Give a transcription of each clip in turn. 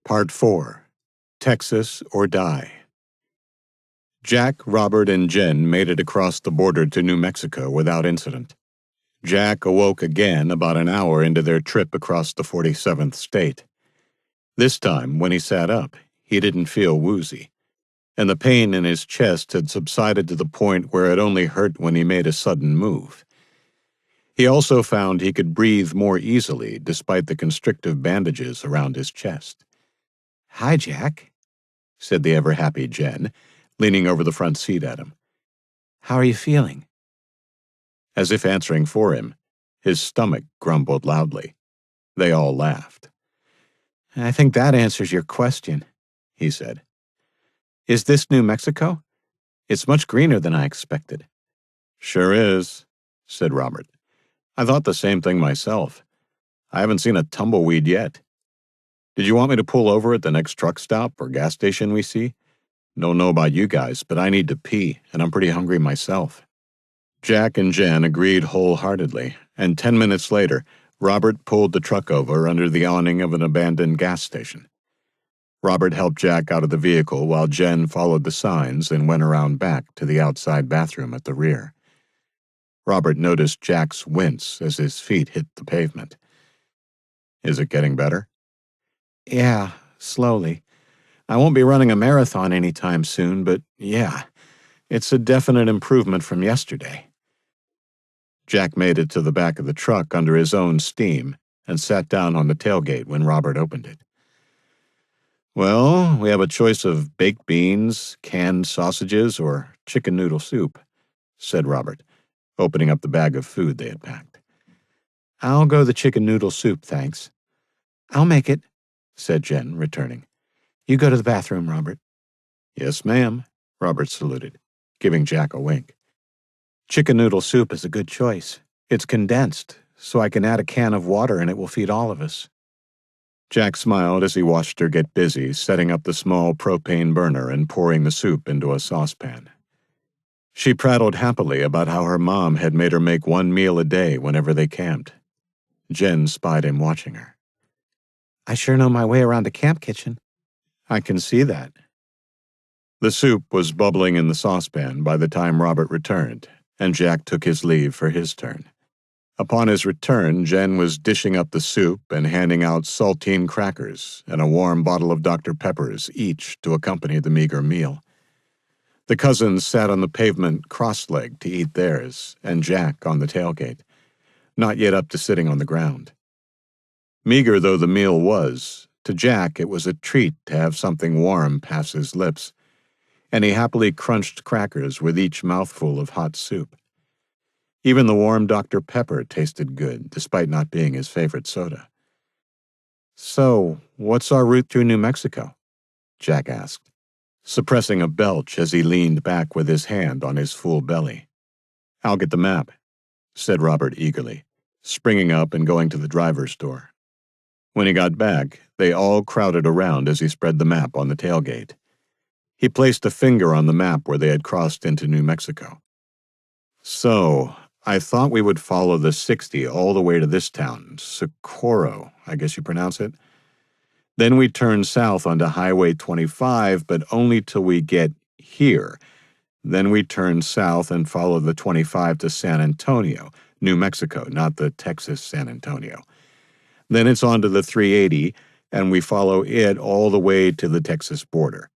Part 4. Texas or Die. Jack, Robert, and Jen made it across the border to New Mexico without incident. Jack awoke again about an hour into their trip across the 47th state. This time, when he sat up, he didn't feel woozy, and the pain in his chest had subsided to the point where it only hurt when he made a sudden move. He also found he could breathe more easily despite the constrictive bandages around his chest. "Hi, Jack," said the ever-happy Jen, leaning over the front seat at him. "How are you feeling?" As if answering for him, his stomach grumbled loudly. They all laughed. "I think that answers your question," he said. "Is this New Mexico? It's much greener than I expected." "Sure is," said Robert. "I thought the same thing myself. I haven't seen a tumbleweed yet. Did you want me to pull over at the next truck stop or gas station we see? Don't know about you guys, but I need to pee, and I'm pretty hungry myself." Jack and Jen agreed wholeheartedly, and 10 minutes later, Robert pulled the truck over under the awning of an abandoned gas station. Robert helped Jack out of the vehicle while Jen followed the signs and went around back to the outside bathroom at the rear. Robert noticed Jack's wince as his feet hit the pavement. "Is it getting better?" "Yeah, slowly. I won't be running a marathon anytime soon, but yeah, it's a definite improvement from yesterday." Jack made it to the back of the truck under his own steam and sat down on the tailgate when Robert opened it. "Well, we have a choice of baked beans, canned sausages, or chicken noodle soup," said Robert, opening up the bag of food they had packed. "I'll go the chicken noodle soup, thanks." "I'll make it," said Jen, returning. "You go to the bathroom, Robert." "Yes, ma'am," Robert saluted, giving Jack a wink. "Chicken noodle soup is a good choice. It's condensed, so I can add a can of water and it will feed all of us." Jack smiled as he watched her get busy setting up the small propane burner and pouring the soup into a saucepan. She prattled happily about how her mom had made her make one meal a day whenever they camped. Jen spied him watching her. "I sure know my way around a camp kitchen." "I can see that." The soup was bubbling in the saucepan by the time Robert returned, and Jack took his leave for his turn. Upon his return, Jen was dishing up the soup and handing out saltine crackers and a warm bottle of Dr. Pepper's each to accompany the meager meal. The cousins sat on the pavement cross-legged to eat theirs, and Jack on the tailgate, not yet up to sitting on the ground. Meager though the meal was, to Jack it was a treat to have something warm pass his lips, and he happily crunched crackers with each mouthful of hot soup. Even the warm Dr. Pepper tasted good, despite not being his favorite soda. "So, what's our route through New Mexico?" Jack asked, suppressing a belch as he leaned back with his hand on his full belly. "I'll get the map," said Robert eagerly, springing up and going to the driver's door. When he got back, they all crowded around as he spread the map on the tailgate. He placed a finger on the map where they had crossed into New Mexico. "So, I thought we would follow the 60 all the way to this town, Socorro, I guess you pronounce it. Then we turn south onto Highway 25, but only till we get here. Then we turn south and follow the 25 to San Antonio, New Mexico, not the Texas San Antonio. Then it's on to the 380, and we follow it all the way to the Texas border.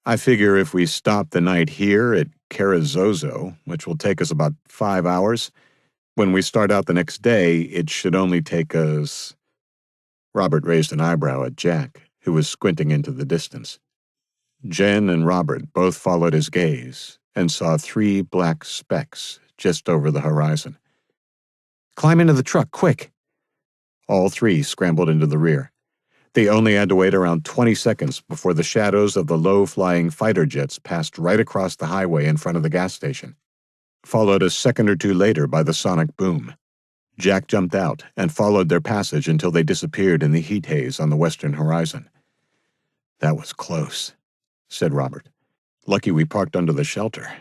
I figure if we stop the night here at Carrizozo, which will take us about 5 hours, when we start out the next day, it should only take us—" Robert raised an eyebrow at Jack, who was squinting into the distance. Jen and Robert both followed his gaze and saw 3 black specks just over the horizon. "Climb into the truck, quick!" All 3 scrambled into the rear. They only had to wait around 20 seconds before the shadows of the low-flying fighter jets passed right across the highway in front of the gas station, followed a second or two later by the sonic boom. Jack jumped out and followed their passage until they disappeared in the heat haze on the western horizon. "That was close," said Robert. "Lucky we parked under the shelter."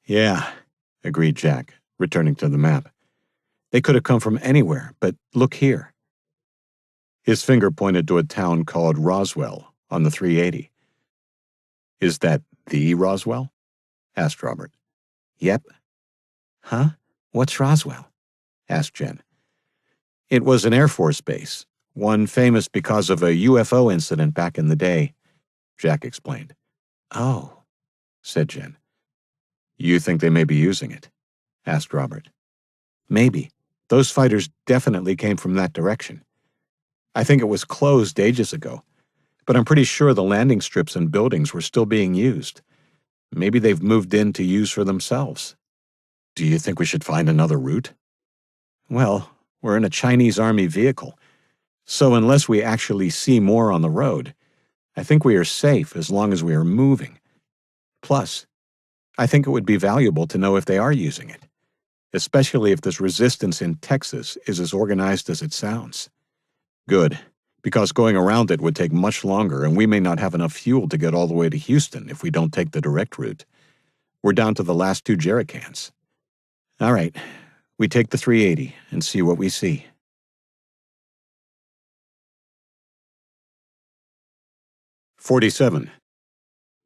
"Yeah," agreed Jack, returning to the map. "They could have come from anywhere, but look here." His finger pointed to a town called Roswell on the 380. Is that the Roswell? Asked Robert. Yep. Huh? What's Roswell? Asked Jen. It was an Air Force base, one famous because of a UFO incident back in the day, Jack explained. Oh, said Jen. You think they may be using it? Asked Robert. Maybe. Those fighters definitely came from that direction. I think it was closed ages ago, but I'm pretty sure the landing strips and buildings were still being used. Maybe they've moved in to use for themselves. Do you think we should find another route? Well, we're in a Chinese Army vehicle, so unless we actually see more on the road, I think we are safe as long as we are moving. Plus, I think it would be valuable to know if they are using it, especially if this resistance in Texas is as organized as it sounds. Good, because going around it would take much longer and we may not have enough fuel to get all the way to Houston if we don't take the direct route. We're down to the last 2 jerrycans. All right, we take the 380 and see what we see. "47.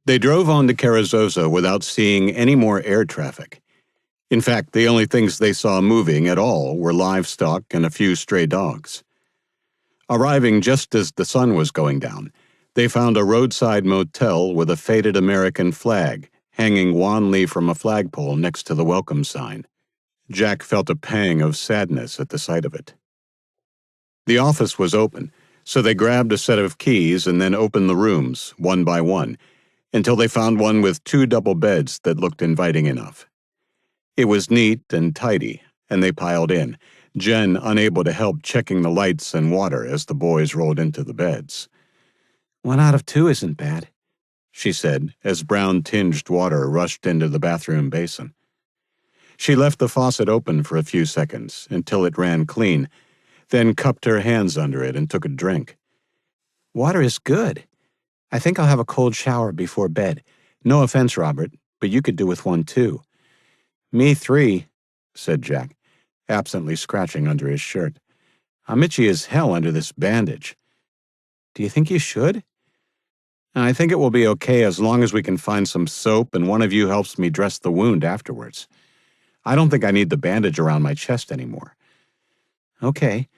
They drove on to Carrizosa without seeing any more air traffic. In fact, the only things they saw moving at all were livestock and a few stray dogs. Arriving just as the sun was going down, they found a roadside motel with a faded American flag hanging wanly from a flagpole next to the welcome sign. Jack felt a pang of sadness at the sight of it. The office was open, so they grabbed a set of keys and then opened the rooms, one by one, until they found one with 2 double beds that looked inviting enough. It was neat and tidy, and they piled in, Jen unable to help checking the lights and water as the boys rolled into the beds. 1 out of 2 isn't bad, she said as brown-tinged water rushed into the bathroom basin. She left the faucet open for a few seconds until it ran clean, then cupped her hands under it and took a drink. Water is good. I think I'll have a cold shower before bed. No offense, Robert, but you could do with one too. Me 3, said Jack, absently scratching under his shirt. I'm itchy as hell under this bandage. Do you think you should? I think it will be okay as long as we can find some soap and one of you helps me dress the wound afterwards. I don't think I need the bandage around my chest anymore. Okay.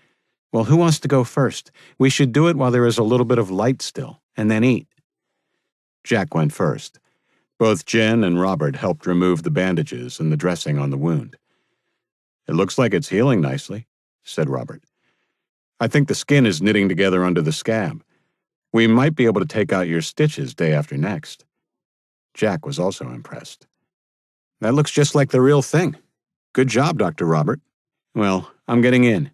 Well, who wants to go first? We should do it while there is a little bit of light still, and then eat. Jack went first. Both Jen and Robert helped remove the bandages and the dressing on the wound. It looks like it's healing nicely, said Robert. I think the skin is knitting together under the scab. We might be able to take out your stitches day after next. Jack was also impressed. That looks just like the real thing. Good job, Dr. Robert. Well, I'm getting in.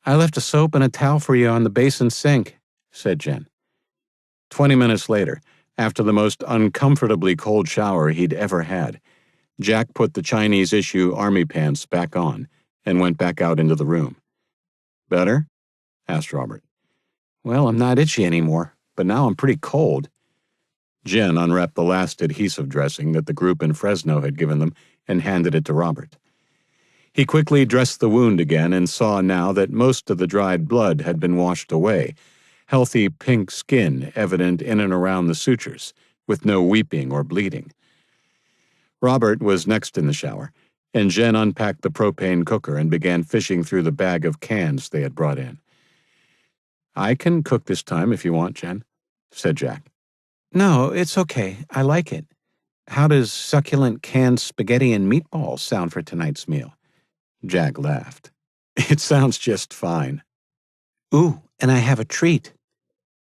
I left a soap and a towel for you on the basin sink, said Jen. 20 minutes later, after the most uncomfortably cold shower he'd ever had, Jack put the Chinese-issue army pants back on and went back out into the room. Better? Asked Robert. Well, I'm not itchy anymore, but now I'm pretty cold. Jen unwrapped the last adhesive dressing that the group in Fresno had given them and handed it to Robert. He quickly dressed the wound again and saw now that most of the dried blood had been washed away, healthy pink skin evident in and around the sutures, with no weeping or bleeding. Robert was next in the shower, and Jen unpacked the propane cooker and began fishing through the bag of cans they had brought in. I can cook this time if you want, Jen, said Jack. No, it's okay. I like it. How does succulent canned spaghetti and meatballs sound for tonight's meal? Jack laughed. It sounds just fine. Ooh, and I have a treat.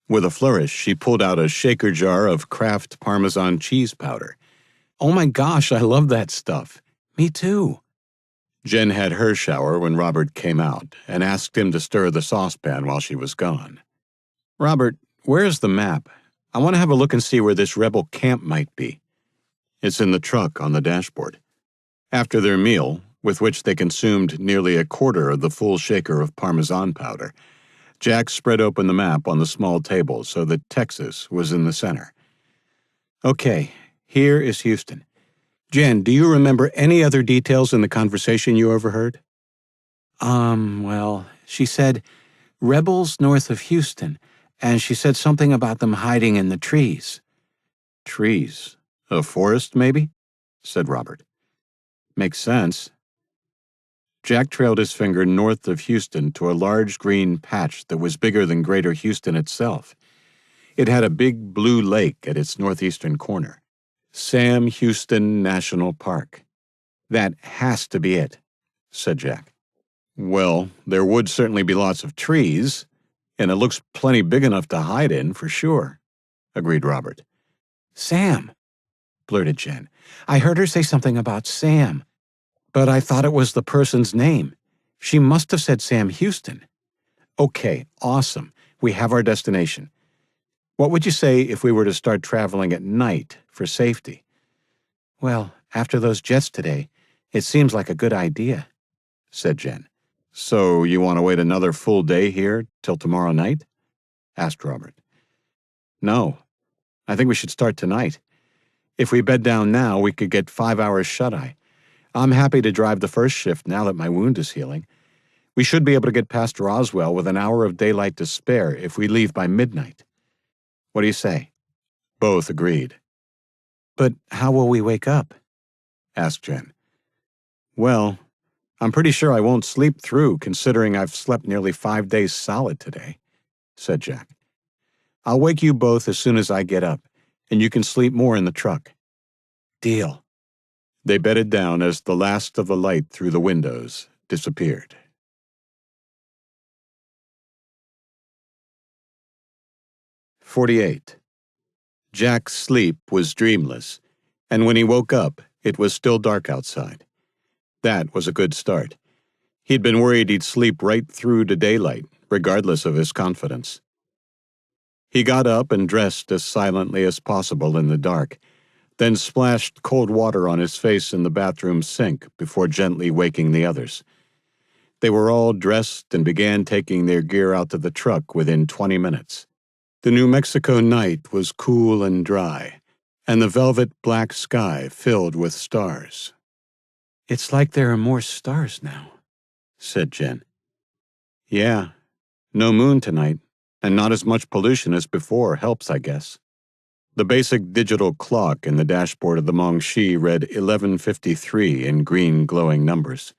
With a flourish, she pulled out a shaker jar of Kraft Parmesan cheese powder. Oh my gosh, I love that stuff. Me too. Jen had her shower when Robert came out and asked him to stir the saucepan while she was gone. Robert, where's the map? I want to have a look and see where this rebel camp might be. It's in the truck on the dashboard. After their meal, with which they consumed nearly a quarter of the full shaker of Parmesan powder, Jack spread open the map on the small table so that Texas was in the center. Okay, here is Houston. Jen, do you remember any other details in the conversation you overheard? Well, she said, Rebels north of Houston, and she said something about them hiding in the trees. Trees? A forest, maybe? Said Robert. Makes sense. Jack trailed his finger north of Houston to a large green patch that was bigger than Greater Houston itself. It had a big blue lake at its northeastern corner. Sam Houston National Park. That has to be it, said Jack. Well, there would certainly be lots of trees, and it looks plenty big enough to hide in, for sure, agreed Robert. Sam, blurted Jen. I heard her say something about Sam, but I thought it was the person's name. She must have said Sam Houston. Okay, awesome. We have our destination. What would you say if we were to start traveling at night for safety? Well, after those jets today, it seems like a good idea, said Jen. So you want to wait another full day here till tomorrow night? Asked Robert. No, I think we should start tonight. If we bed down now, we could get 5 hours shut-eye. I'm happy to drive the first shift now that my wound is healing. We should be able to get past Roswell with an hour of daylight to spare if we leave by midnight. What do you say? Both agreed. But how will we wake up? Asked Jen. Well, I'm pretty sure I won't sleep through, considering I've slept nearly 5 days solid today, said Jack. I'll wake you both as soon as I get up, and you can sleep more in the truck. Deal. They bedded down as the last of the light through the windows disappeared. "48. Jack's sleep was dreamless, and when he woke up, it was still dark outside. That was a good start. He'd been worried he'd sleep right through to daylight, regardless of his confidence. He got up and dressed as silently as possible in the dark, then splashed cold water on his face in the bathroom sink before gently waking the others. They were all dressed and began taking their gear out to the truck within 20 minutes. The New Mexico night was cool and dry, and the velvet black sky filled with stars. It's like there are more stars now, said Jen. Yeah, no moon tonight, and not as much pollution as before helps, I guess. The basic digital clock in the dashboard of the Mongshi read 11:53 in green glowing numbers.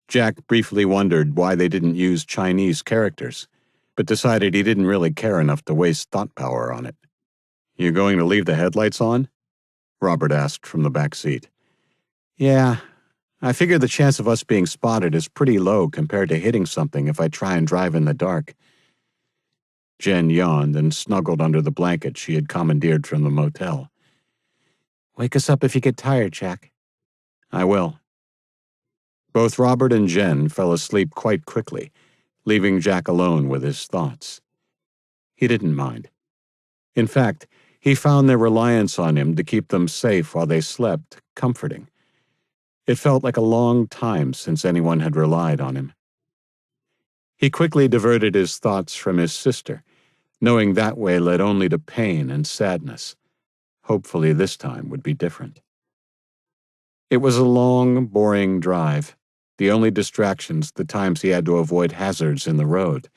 Jack briefly wondered why they didn't use Chinese characters, but decided he didn't really care enough to waste thought power on it. You going to leave the headlights on? Robert asked from the back seat. Yeah, I figure the chance of us being spotted is pretty low compared to hitting something if I try and drive in the dark. Jen yawned and snuggled under the blanket she had commandeered from the motel. Wake us up if you get tired, Jack. I will. Both Robert and Jen fell asleep quite quickly, leaving Jack alone with his thoughts. He didn't mind. In fact, he found their reliance on him to keep them safe while they slept comforting. It felt like a long time since anyone had relied on him. He quickly diverted his thoughts from his sister, knowing that way led only to pain and sadness. Hopefully this time would be different. It was a long, boring drive, the only distractions the times he had to avoid hazards in the road.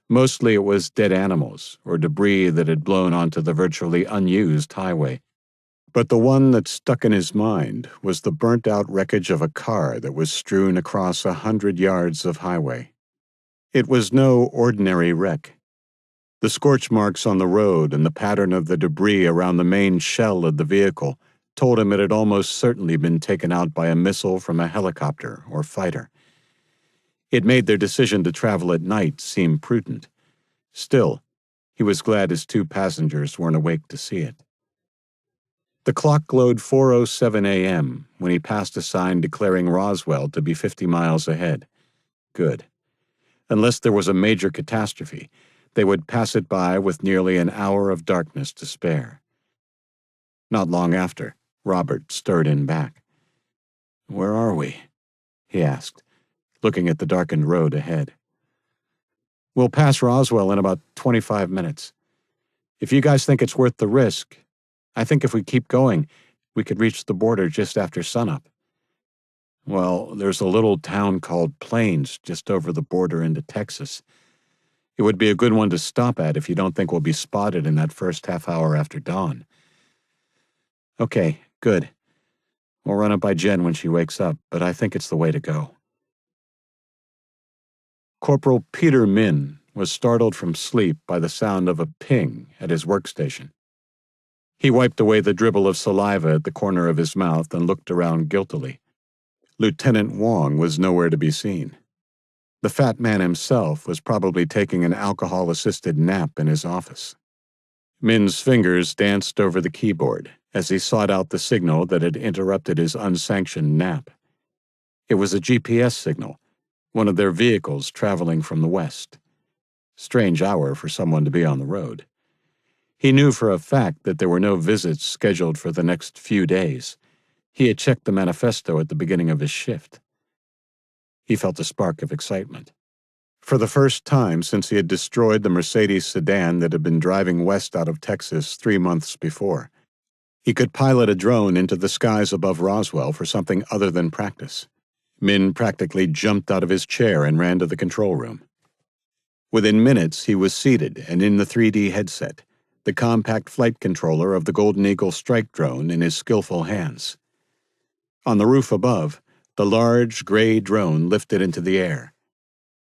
Mostly it was dead animals or debris that had blown onto the virtually unused highway. But the one that stuck in his mind was the burnt-out wreckage of a car that was strewn across 100 yards of highway. It was no ordinary wreck. The scorch marks on the road and the pattern of the debris around the main shell of the vehicle told him it had almost certainly been taken out by a missile from a helicopter or fighter. It made their decision to travel at night seem prudent. Still, he was glad his 2 passengers weren't awake to see it. The clock glowed 4:07 a.m. when he passed a sign declaring Roswell to be 50 miles ahead. Good. Unless there was a major catastrophe, they would pass it by with nearly an hour of darkness to spare. Not long after, Robert stirred in back. "Where are we?" he asked, looking at the darkened road ahead. "We'll pass Roswell in about 25 minutes. If you guys think it's worth the risk, I think if we keep going, we could reach the border just after sunup." Well, there's a little town called Plains just over the border into Texas. It would be a good one to stop at if you don't think we'll be spotted in that first half hour after dawn. Okay, good. We'll run it by Jen when she wakes up, but I think it's the way to go. Corporal Peter Min was startled from sleep by the sound of a ping at his workstation. He wiped away the dribble of saliva at the corner of his mouth and looked around guiltily. Lieutenant Wong was nowhere to be seen. The fat man himself was probably taking an alcohol-assisted nap in his office. Min's fingers danced over the keyboard as he sought out the signal that had interrupted his unsanctioned nap. It was a GPS signal, one of their vehicles traveling from the west. Strange hour for someone to be on the road. He knew for a fact that there were no visits scheduled for the next few days. He had checked the manifesto at the beginning of his shift. He felt a spark of excitement. For the first time since he had destroyed the Mercedes sedan that had been driving west out of Texas 3 months before, he could pilot a drone into the skies above Roswell for something other than practice. Min practically jumped out of his chair and ran to the control room. Within minutes, he was seated and in the 3D headset, the compact flight controller of the Golden Eagle strike drone in his skillful hands. On the roof above, the large gray drone lifted into the air.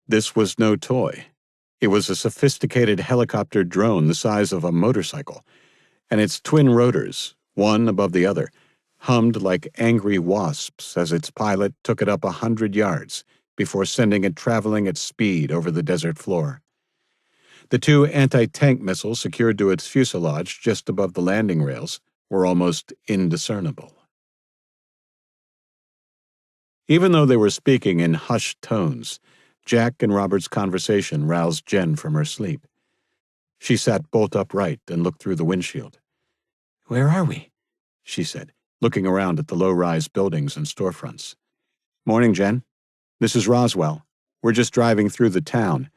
This was no toy. It was a sophisticated helicopter drone the size of a motorcycle, and its twin rotors, one above the other, hummed like angry wasps as its pilot took it up 100 yards before sending it traveling at speed over the desert floor. The 2 anti-tank missiles secured to its fuselage just above the landing rails were almost indiscernible. Even though they were speaking in hushed tones, Jack and Robert's conversation roused Jen from her sleep. She sat bolt upright and looked through the windshield. "Where are we?" she said, looking around at the low-rise buildings and storefronts. "Morning, Jen. This is Roswell. We're just driving through the town.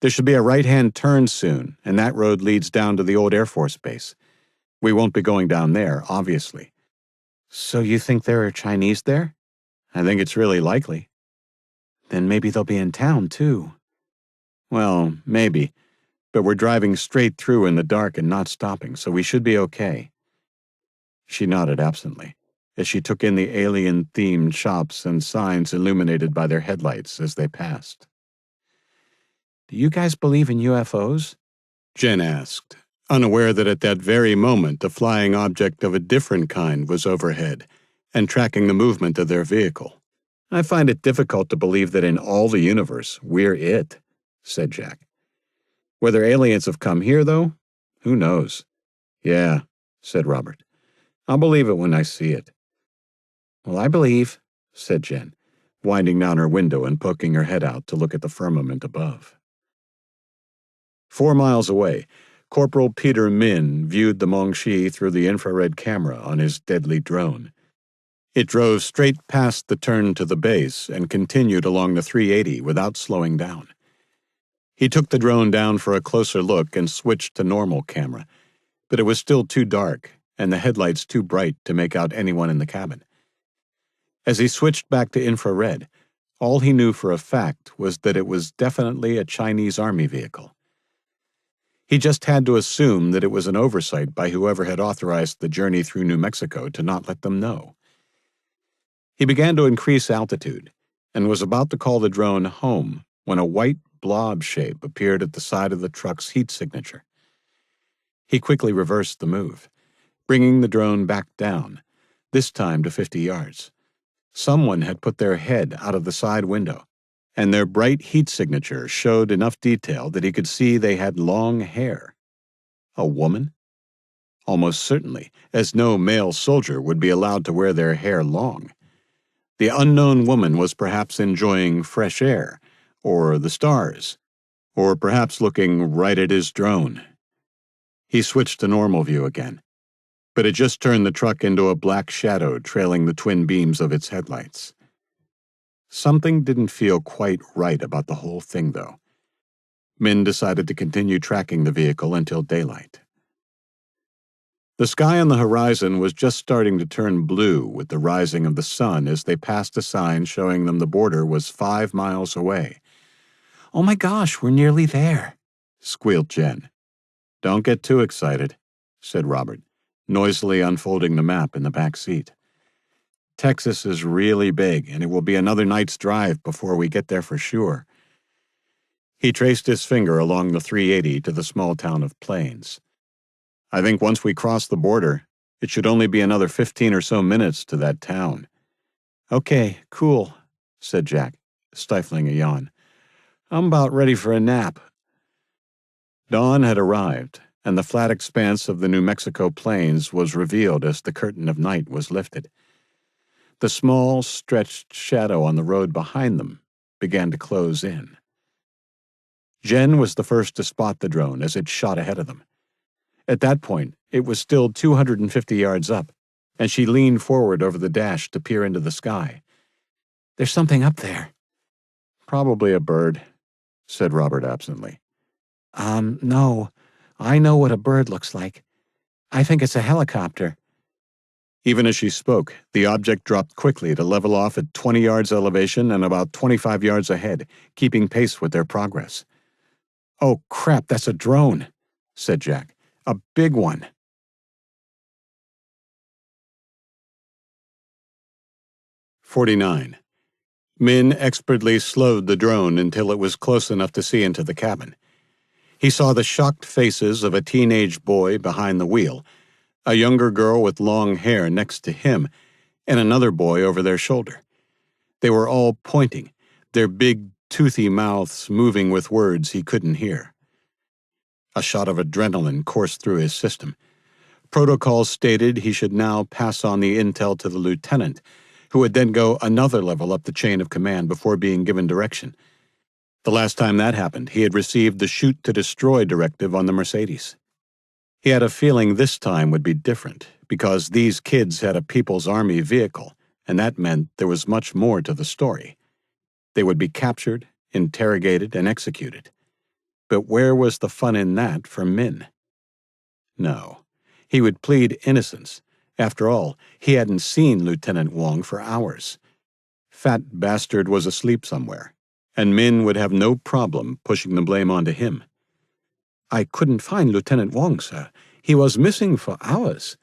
There should be a right-hand turn soon, and that road leads down to the old Air Force Base. We won't be going down there, obviously." "So you think there are Chinese there?" "I think it's really likely." "Then maybe they'll be in town, too." "Well, maybe, but we're driving straight through in the dark and not stopping, so we should be okay." She nodded absently as she took in the alien-themed shops and signs illuminated by their headlights as they passed. "Do you guys believe in UFOs?" Jen asked, unaware that at that very moment a flying object of a different kind was overhead and tracking the movement of their vehicle. "I find it difficult to believe that in all the universe we're it," said Jack. "Whether aliens have come here, though, who knows?" "Yeah," said Robert. "I'll believe it when I see it." "Well, I believe," said Jen, winding down her window and poking her head out to look at the firmament above. 4 miles away, Corporal Peter Min viewed the Mongshi through the infrared camera on his deadly drone. It drove straight past the turn to the base and continued along the 380 without slowing down. He took the drone down for a closer look and switched to normal camera, but it was still too dark and the headlights too bright to make out anyone in the cabin. As he switched back to infrared, all he knew for a fact was that it was definitely a Chinese Army vehicle. He just had to assume that it was an oversight by whoever had authorized the journey through New Mexico to not let them know. He began to increase altitude and was about to call the drone home when a white blob shape appeared at the side of the truck's heat signature. He quickly reversed the move, bringing the drone back down, this time to 50 yards. Someone had put their head out of the side window, and their bright heat signature showed enough detail that he could see they had long hair. A woman? Almost certainly, as no male soldier would be allowed to wear their hair long. The unknown woman was perhaps enjoying fresh air, or the stars, or perhaps looking right at his drone. He switched to normal view again, but it just turned the truck into a black shadow trailing the twin beams of its headlights. Something didn't feel quite right about the whole thing, though. Min decided to continue tracking the vehicle until daylight. The sky on the horizon was just starting to turn blue with the rising of the sun as they passed a sign showing them the border was 5 miles away. "Oh my gosh, we're nearly there," squealed Jen. "Don't get too excited," said Robert, noisily unfolding the map in the back seat. "Texas is really big, and it will be another night's drive before we get there for sure." He traced his finger along the 380 to the small town of Plains. "I think once we cross the border, it should only be another 15 or so minutes to that town." "Okay, cool," said Jack, stifling a yawn. "I'm about ready for a nap." Dawn had arrived, and the flat expanse of the New Mexico plains was revealed as the curtain of night was lifted. The small, stretched shadow on the road behind them began to close in. Jen was the first to spot the drone as it shot ahead of them. At that point, it was still 250 yards up, and she leaned forward over the dash to peer into the sky. "There's something up there." "Probably a bird," said Robert absently. No. I know what a bird looks like. I think it's a helicopter." Even as she spoke, the object dropped quickly to level off at 20 yards elevation and about 25 yards ahead, keeping pace with their progress. "Oh, crap, that's a drone," said Jack. "A big one." "49. Min expertly slowed the drone until it was close enough to see into the cabin. He saw the shocked faces of a teenage boy behind the wheel, a younger girl with long hair next to him, and another boy over their shoulder. They were all pointing, their big, toothy mouths moving with words he couldn't hear. A shot of adrenaline coursed through his system. Protocol stated he should now pass on the intel to the lieutenant, who would then go another level up the chain of command before being given direction. The last time that happened, he had received the shoot-to-destroy directive on the Mercedes. He had a feeling this time would be different, because these kids had a People's Army vehicle, and that meant there was much more to the story. They would be captured, interrogated, and executed. But where was the fun in that for Min? No, he would plead innocence. After all, he hadn't seen Lieutenant Wong for hours. Fat bastard was asleep somewhere, and Min would have no problem pushing the blame onto him. "I couldn't find Lieutenant Wong, sir. He was missing for hours.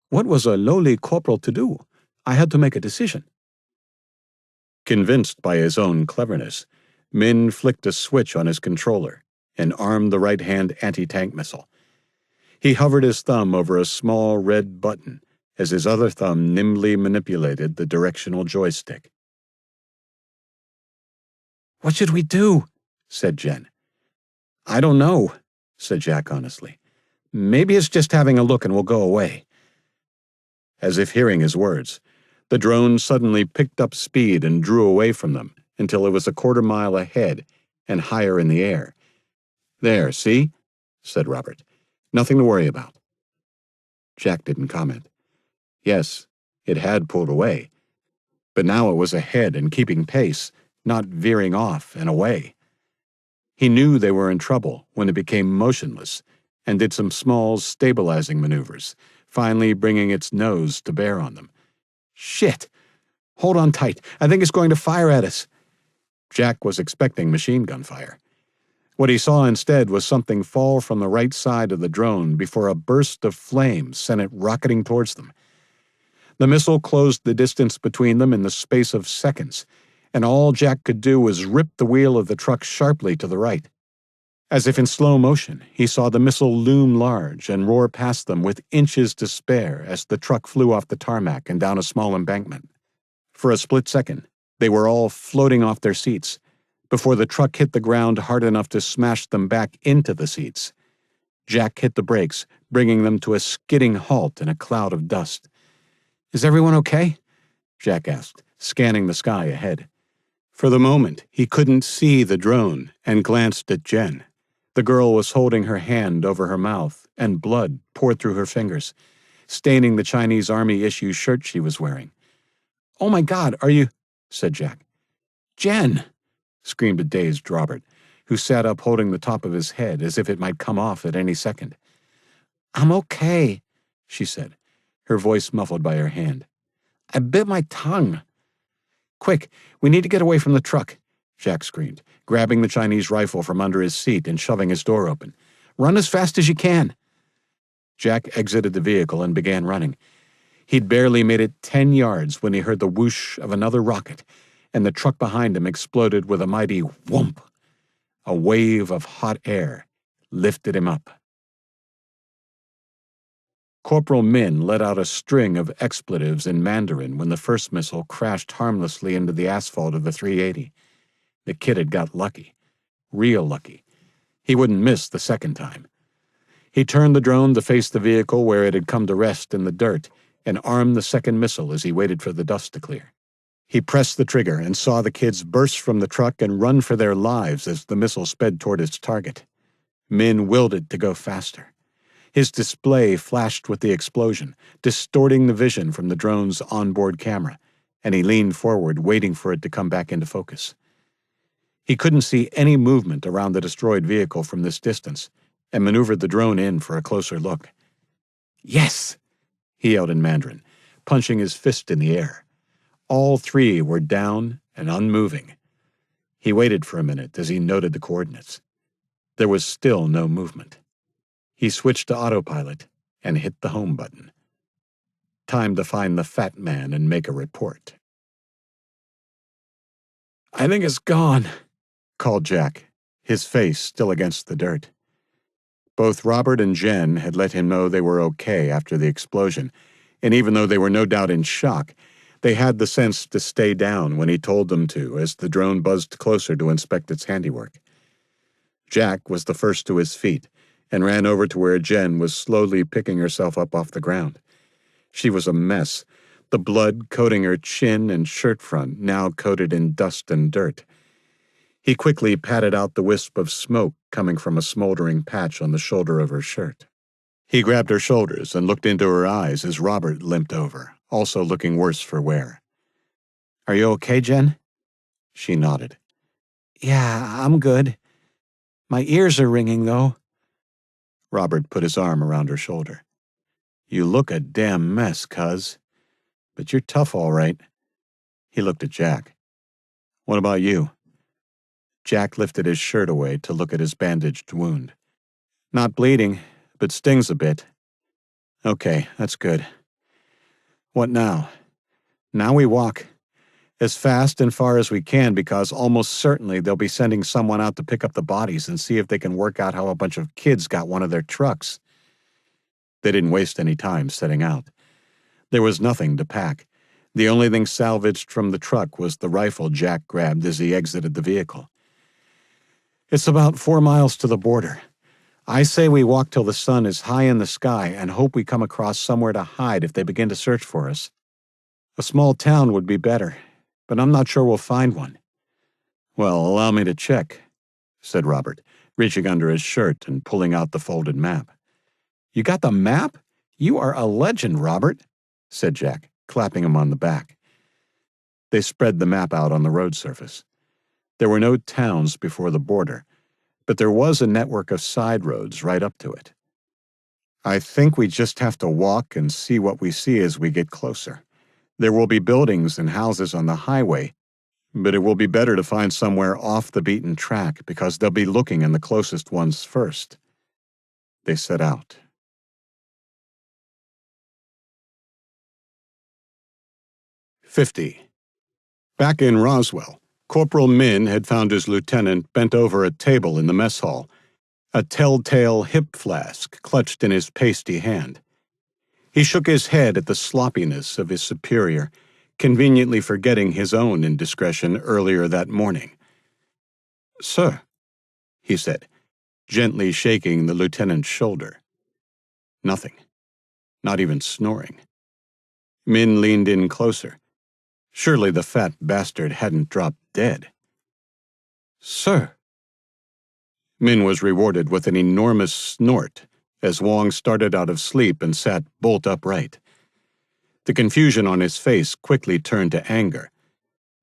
What was a lowly corporal to do? I had to make a decision." Convinced by his own cleverness, Min flicked a switch on his controller and armed the right-hand anti-tank missile. He hovered his thumb over a small red button as his other thumb nimbly manipulated the directional joystick. "What should we do?" said Jen. "I don't know," said Jack honestly. "Maybe it's just having a look and we'll go away." As if hearing his words, the drone suddenly picked up speed and drew away from them until it was a quarter-mile ahead and higher in the air. "There, see?" said Robert. "Nothing to worry about." Jack didn't comment. Yes, it had pulled away, but now it was ahead and keeping pace, not veering off and away. He knew they were in trouble when it became motionless and did some small stabilizing maneuvers, finally bringing its nose to bear on them. "Shit! Hold on tight. I think it's going to fire at us." Jack was expecting machine gun fire. What he saw instead was something fall from the right side of the drone before a burst of flame sent it rocketing towards them. The missile closed the distance between them in the space of seconds, and all Jack could do was rip the wheel of the truck sharply to the right. As if in slow motion, he saw the missile loom large and roar past them with inches to spare as the truck flew off the tarmac and down a small embankment. For a split second, they were all floating off their seats, before the truck hit the ground hard enough to smash them back into the seats. Jack hit the brakes, bringing them to a skidding halt in a cloud of dust. "Is everyone okay?" Jack asked, scanning the sky ahead. For the moment, he couldn't see the drone and glanced at Jen. The girl was holding her hand over her mouth, and blood poured through her fingers, staining the Chinese Army issue shirt she was wearing. "Oh my God, are you—" said Jack. "Jen!" screamed a dazed Robert, who sat up holding the top of his head as if it might come off at any second. "I'm okay," she said, her voice muffled by her hand. I bit my tongue. Quick, we need to get away from the truck, Jack screamed, grabbing the Chinese rifle from under his seat and shoving his door open. Run as fast as you can. Jack exited the vehicle and began running. He'd barely made it 10 yards when he heard the whoosh of another rocket, and the truck behind him exploded with a mighty whoomp. A wave of hot air lifted him up. Corporal Min let out a string of expletives in Mandarin when the first missile crashed harmlessly into the asphalt of the 380. The kid had got lucky. Real lucky. He wouldn't miss the second time. He turned the drone to face the vehicle where it had come to rest in the dirt and armed the second missile as he waited for the dust to clear. He pressed the trigger and saw the kids burst from the truck and run for their lives as the missile sped toward its target. Min willed it to go faster. His display flashed with the explosion, distorting the vision from the drone's onboard camera, and he leaned forward, waiting for it to come back into focus. He couldn't see any movement around the destroyed vehicle from this distance, and maneuvered the drone in for a closer look. Yes! He yelled in Mandarin, punching his fist in the air. All three were down and unmoving. He waited for a minute as he noted the coordinates. There was still no movement. He switched to autopilot and hit the home button. Time to find the fat man and make a report. I think it's gone, called Jack, his face still against the dirt. Both Robert and Jen had let him know they were okay after the explosion, and even though they were no doubt in shock, they had the sense to stay down when he told them to as the drone buzzed closer to inspect its handiwork. Jack was the first to his feet and ran over to where Jen was slowly picking herself up off the ground. She was a mess, the blood coating her chin and shirt front, now coated in dust and dirt. He quickly patted out the wisp of smoke coming from a smoldering patch on the shoulder of her shirt. He grabbed her shoulders and looked into her eyes as Robert limped over, also looking worse for wear. Are you okay, Jen? She nodded. Yeah, I'm good. My ears are ringing, though. Robert put his arm around her shoulder. You look a damn mess, cuz. But you're tough, all right. He looked at Jack. What about you? Jack lifted his shirt away to look at his bandaged wound. Not bleeding, but stings a bit. Okay, that's good. What now? Now we walk. As fast and far as we can, because almost certainly they'll be sending someone out to pick up the bodies and see if they can work out how a bunch of kids got one of their trucks. They didn't waste any time setting out. There was nothing to pack. The only thing salvaged from the truck was the rifle Jack grabbed as he exited the vehicle. It's about 4 miles to the border. I say we walk till the sun is high in the sky and hope we come across somewhere to hide if they begin to search for us. A small town would be better, but I'm not sure we'll find one. Well, allow me to check, said Robert, reaching under his shirt and pulling out the folded map. You got the map? You are a legend, Robert, said Jack, clapping him on the back. They spread the map out on the road surface. There were no towns before the border, but there was a network of side roads right up to it. I think we just have to walk and see what we see as we get closer. There will be buildings and houses on the highway, but it will be better to find somewhere off the beaten track because they'll be looking in the closest ones first. They set out. "50. Back in Roswell, Corporal Min had found his lieutenant bent over a table in the mess hall, a telltale hip flask clutched in his pasty hand. He shook his head at the sloppiness of his superior, conveniently forgetting his own indiscretion earlier that morning. "Sir," he said, gently shaking the lieutenant's shoulder. Nothing. Not even snoring. Min leaned in closer. Surely the fat bastard hadn't dropped dead. "Sir." Min was rewarded with an enormous snort as Wong started out of sleep and sat bolt upright. The confusion on his face quickly turned to anger.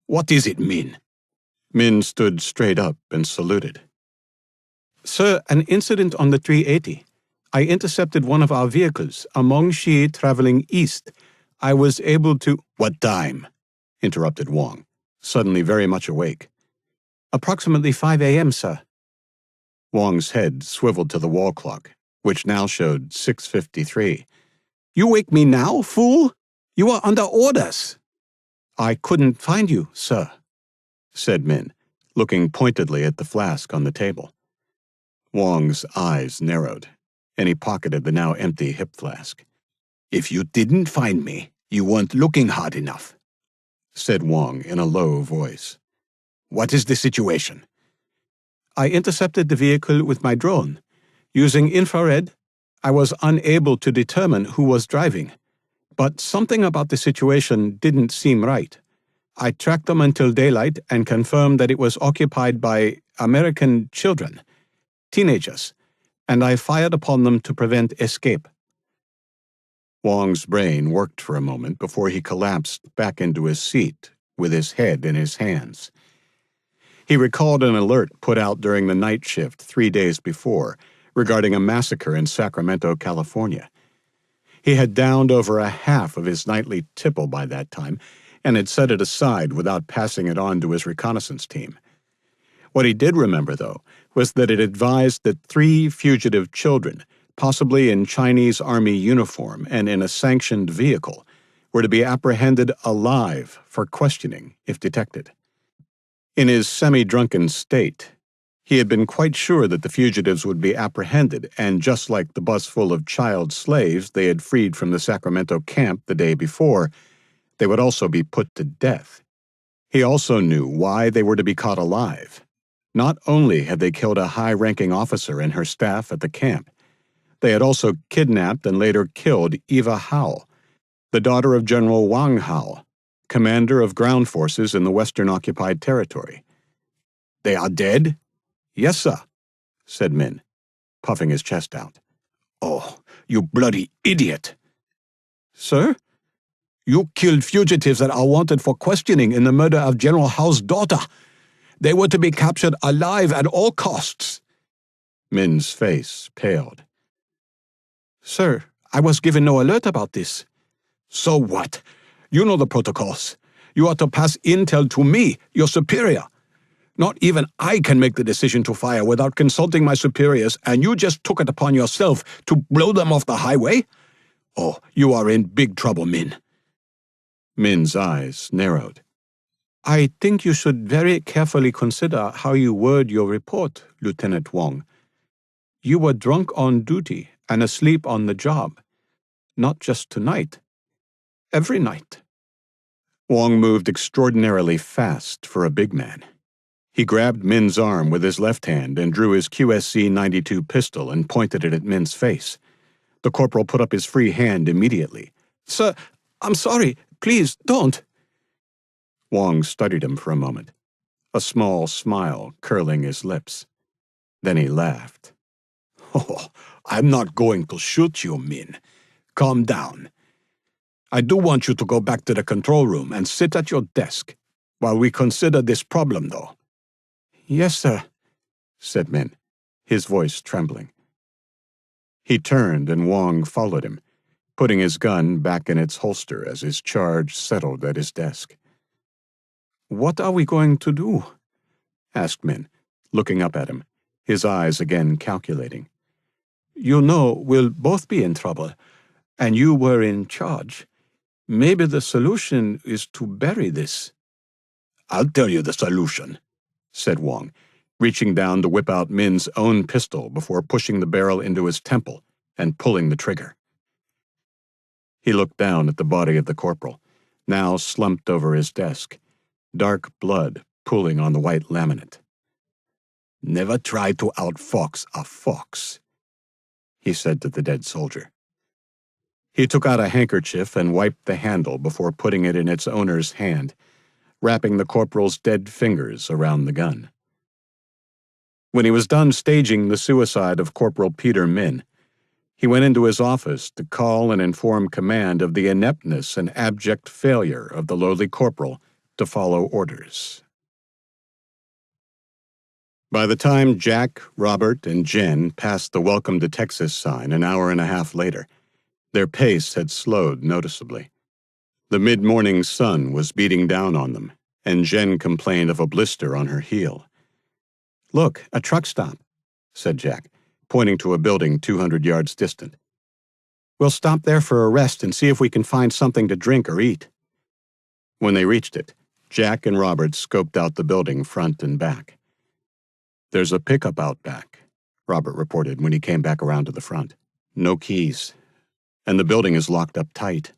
"What is it, Min?" Min stood straight up and saluted. "Sir, an incident on the 380. I intercepted one of our vehicles, a Mongshi traveling east. I was able to— What time? Interrupted Wong, suddenly very much awake. Approximately 5 a.m., sir. Wong's head swiveled to the wall clock, which now showed 6:53. You wake me now, fool? You are under orders. I couldn't find you, sir, said Min, looking pointedly at the flask on the table. Wong's eyes narrowed, and he pocketed the now empty hip flask. If you didn't find me, you weren't looking hard enough, said Wong in a low voice. What is the situation? I intercepted the vehicle with my drone. Using infrared, I was unable to determine who was driving. But something about the situation didn't seem right. I tracked them until daylight and confirmed that it was occupied by American children, teenagers, and I fired upon them to prevent escape. Wong's brain worked for a moment before he collapsed back into his seat with his head in his hands. He recalled an alert put out during the night shift 3 days before regarding a massacre in Sacramento, California. He had downed over a half of his nightly tipple by that time and had set it aside without passing it on to his reconnaissance team. What he did remember, though, was that it advised that 3 fugitive children, possibly in Chinese Army uniform and in a sanctioned vehicle, were to be apprehended alive for questioning if detected. In his semi-drunken state, he had been quite sure that the fugitives would be apprehended, and just like the bus full of child slaves they had freed from the Sacramento camp the day before, they would also be put to death. He also knew why they were to be caught alive. Not only had they killed a high-ranking officer and her staff at the camp, they had also kidnapped and later killed Eva Hao, the daughter of General Wang Hao, commander of ground forces in the Western Occupied Territory. They are dead? Yes, sir, said Min, puffing his chest out. Oh, you bloody idiot! Sir? You killed fugitives that are wanted for questioning in the murder of General Hao's daughter. They were to be captured alive at all costs. Min's face paled. Sir, I was given no alert about this. So what? You know the protocols. You are to pass intel to me, your superior. Not even I can make the decision to fire without consulting my superiors, and you just took it upon yourself to blow them off the highway? Oh, you are in big trouble, Min. Min's eyes narrowed. I think you should very carefully consider how you word your report, Lieutenant Wong. You were drunk on duty and asleep on the job. Not just tonight. Every night. Wong moved extraordinarily fast for a big man. He grabbed Min's arm with his left hand and drew his QSC-92 pistol and pointed it at Min's face. The corporal put up his free hand immediately. Sir, I'm sorry. Please, don't. Wong studied him for a moment, a small smile curling his lips. Then he laughed. Oh, I'm not going to shoot you, Min. Calm down. I do want you to go back to the control room and sit at your desk while we consider this problem, though. Yes, sir, said Min, his voice trembling. He turned and Wong followed him, putting his gun back in its holster as his charge settled at his desk. What are we going to do? Asked Min, looking up at him, his eyes again calculating. You know we'll both be in trouble, and you were in charge. Maybe the solution is to bury this. I'll tell you the solution, said Wong, reaching down to whip out Min's own pistol before pushing the barrel into his temple and pulling the trigger. He looked down at the body of the corporal, now slumped over his desk, dark blood pooling on the white laminate. Never try to outfox a fox, he said to the dead soldier. He took out a handkerchief and wiped the handle before putting it in its owner's hand, wrapping the corporal's dead fingers around the gun. When he was done staging the suicide of Corporal Peter Min, he went into his office to call and inform command of the ineptness and abject failure of the lowly corporal to follow orders. By the time Jack, Robert, and Jen passed the Welcome to Texas sign an hour and a half later, their pace had slowed noticeably. The mid-morning sun was beating down on them, and Jen complained of a blister on her heel. "Look, a truck stop," said Jack, pointing to a building 200 yards distant. "We'll stop there for a rest and see if we can find something to drink or eat." When they reached it, Jack and Robert scoped out the building front and back. "There's a pickup out back," Robert reported when he came back around to the front. "No keys, and the building is locked up tight."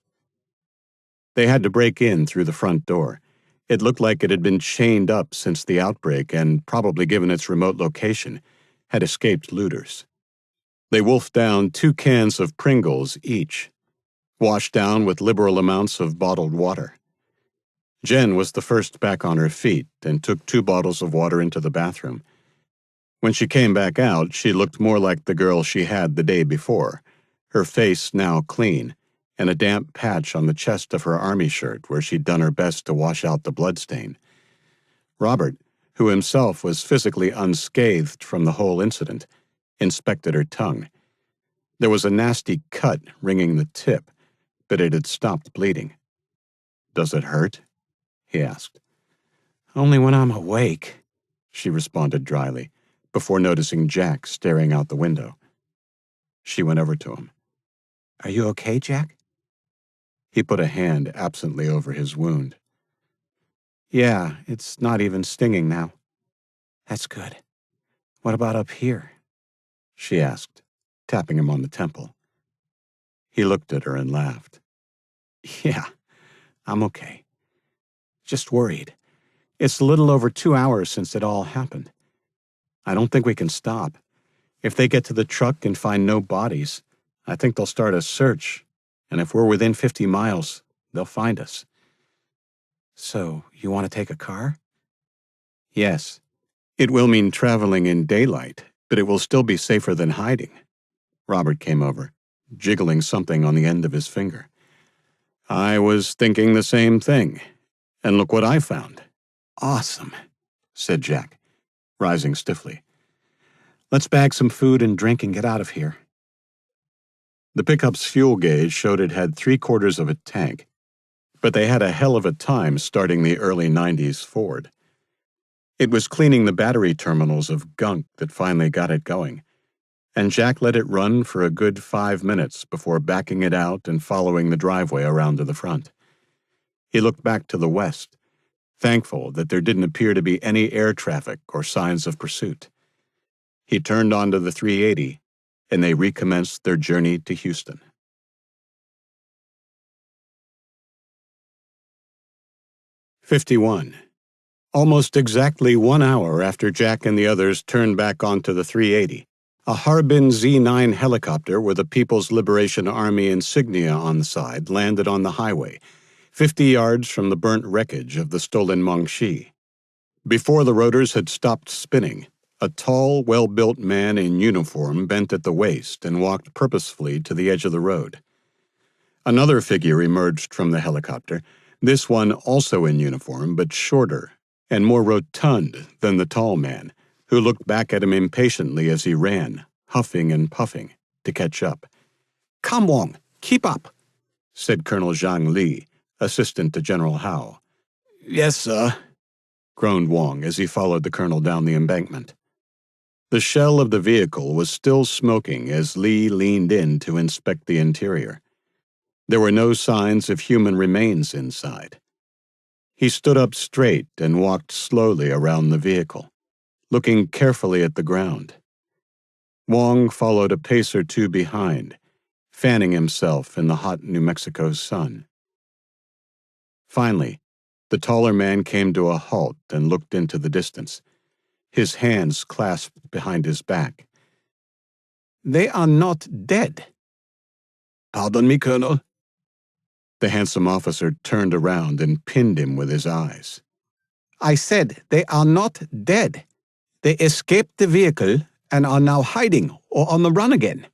They had to break in through the front door. It looked like it had been chained up since the outbreak and, probably given its remote location, had escaped looters. They wolfed down 2 cans of Pringles each, washed down with liberal amounts of bottled water. Jen was the first back on her feet and took 2 bottles of water into the bathroom. When she came back out, she looked more like the girl she had the day before, her face now clean, and a damp patch on the chest of her army shirt where she'd done her best to wash out the bloodstain. Robert, who himself was physically unscathed from the whole incident, inspected her tongue. There was a nasty cut ringing the tip, but it had stopped bleeding. "Does it hurt?" he asked. "Only when I'm awake," she responded dryly, before noticing Jack staring out the window. She went over to him. "Are you okay, Jack?" He put a hand absently over his wound. "Yeah, it's not even stinging now." "That's good. What about up here?" she asked, tapping him on the temple. He looked at her and laughed. "Yeah, I'm okay. Just worried. It's a little over 2 hours since it all happened. I don't think we can stop. If they get to the truck and find no bodies, I think they'll start a search, and if we're within 50 miles, they'll find us." "So, you want to take a car?" "Yes. It will mean traveling in daylight, but it will still be safer than hiding." Robert came over, jiggling something on the end of his finger. "I was thinking the same thing, and look what I found." "Awesome," said Jack, rising stiffly. "Let's bag some food and drink and get out of here." The pickup's fuel gauge showed it had 3/4 of a tank, but they had a hell of a time starting the early 90s Ford. It was cleaning the battery terminals of gunk that finally got it going, and Jack let it run for a good 5 minutes before backing it out and following the driveway around to the front. He looked back to the west, thankful that there didn't appear to be any air traffic or signs of pursuit. He turned onto the 380, and they recommenced their journey to Houston. "51. Almost exactly 1 hour after Jack and the others turned back onto the 380, a Harbin Z-9 helicopter with a People's Liberation Army insignia on the side landed on the highway, 50 yards from the burnt wreckage of the stolen Mongshi. Before the rotors had stopped spinning, a tall, well-built man in uniform bent at the waist and walked purposefully to the edge of the road. Another figure emerged from the helicopter, this one also in uniform but shorter and more rotund than the tall man, who looked back at him impatiently as he ran, huffing and puffing, to catch up. "Come on, keep up," said Colonel Zhang Li, assistant to General Hao. "Yes, sir," groaned Wong as he followed the colonel down the embankment. The shell of the vehicle was still smoking as Li leaned in to inspect the interior. There were no signs of human remains inside. He stood up straight and walked slowly around the vehicle, looking carefully at the ground. Wong followed a pace or two behind, fanning himself in the hot New Mexico sun. Finally, the taller man came to a halt and looked into the distance, his hands clasped behind his back. "They are not dead." "Pardon me, Colonel." The handsome officer turned around and pinned him with his eyes. "I said they are not dead. They escaped the vehicle and are now hiding or on the run again."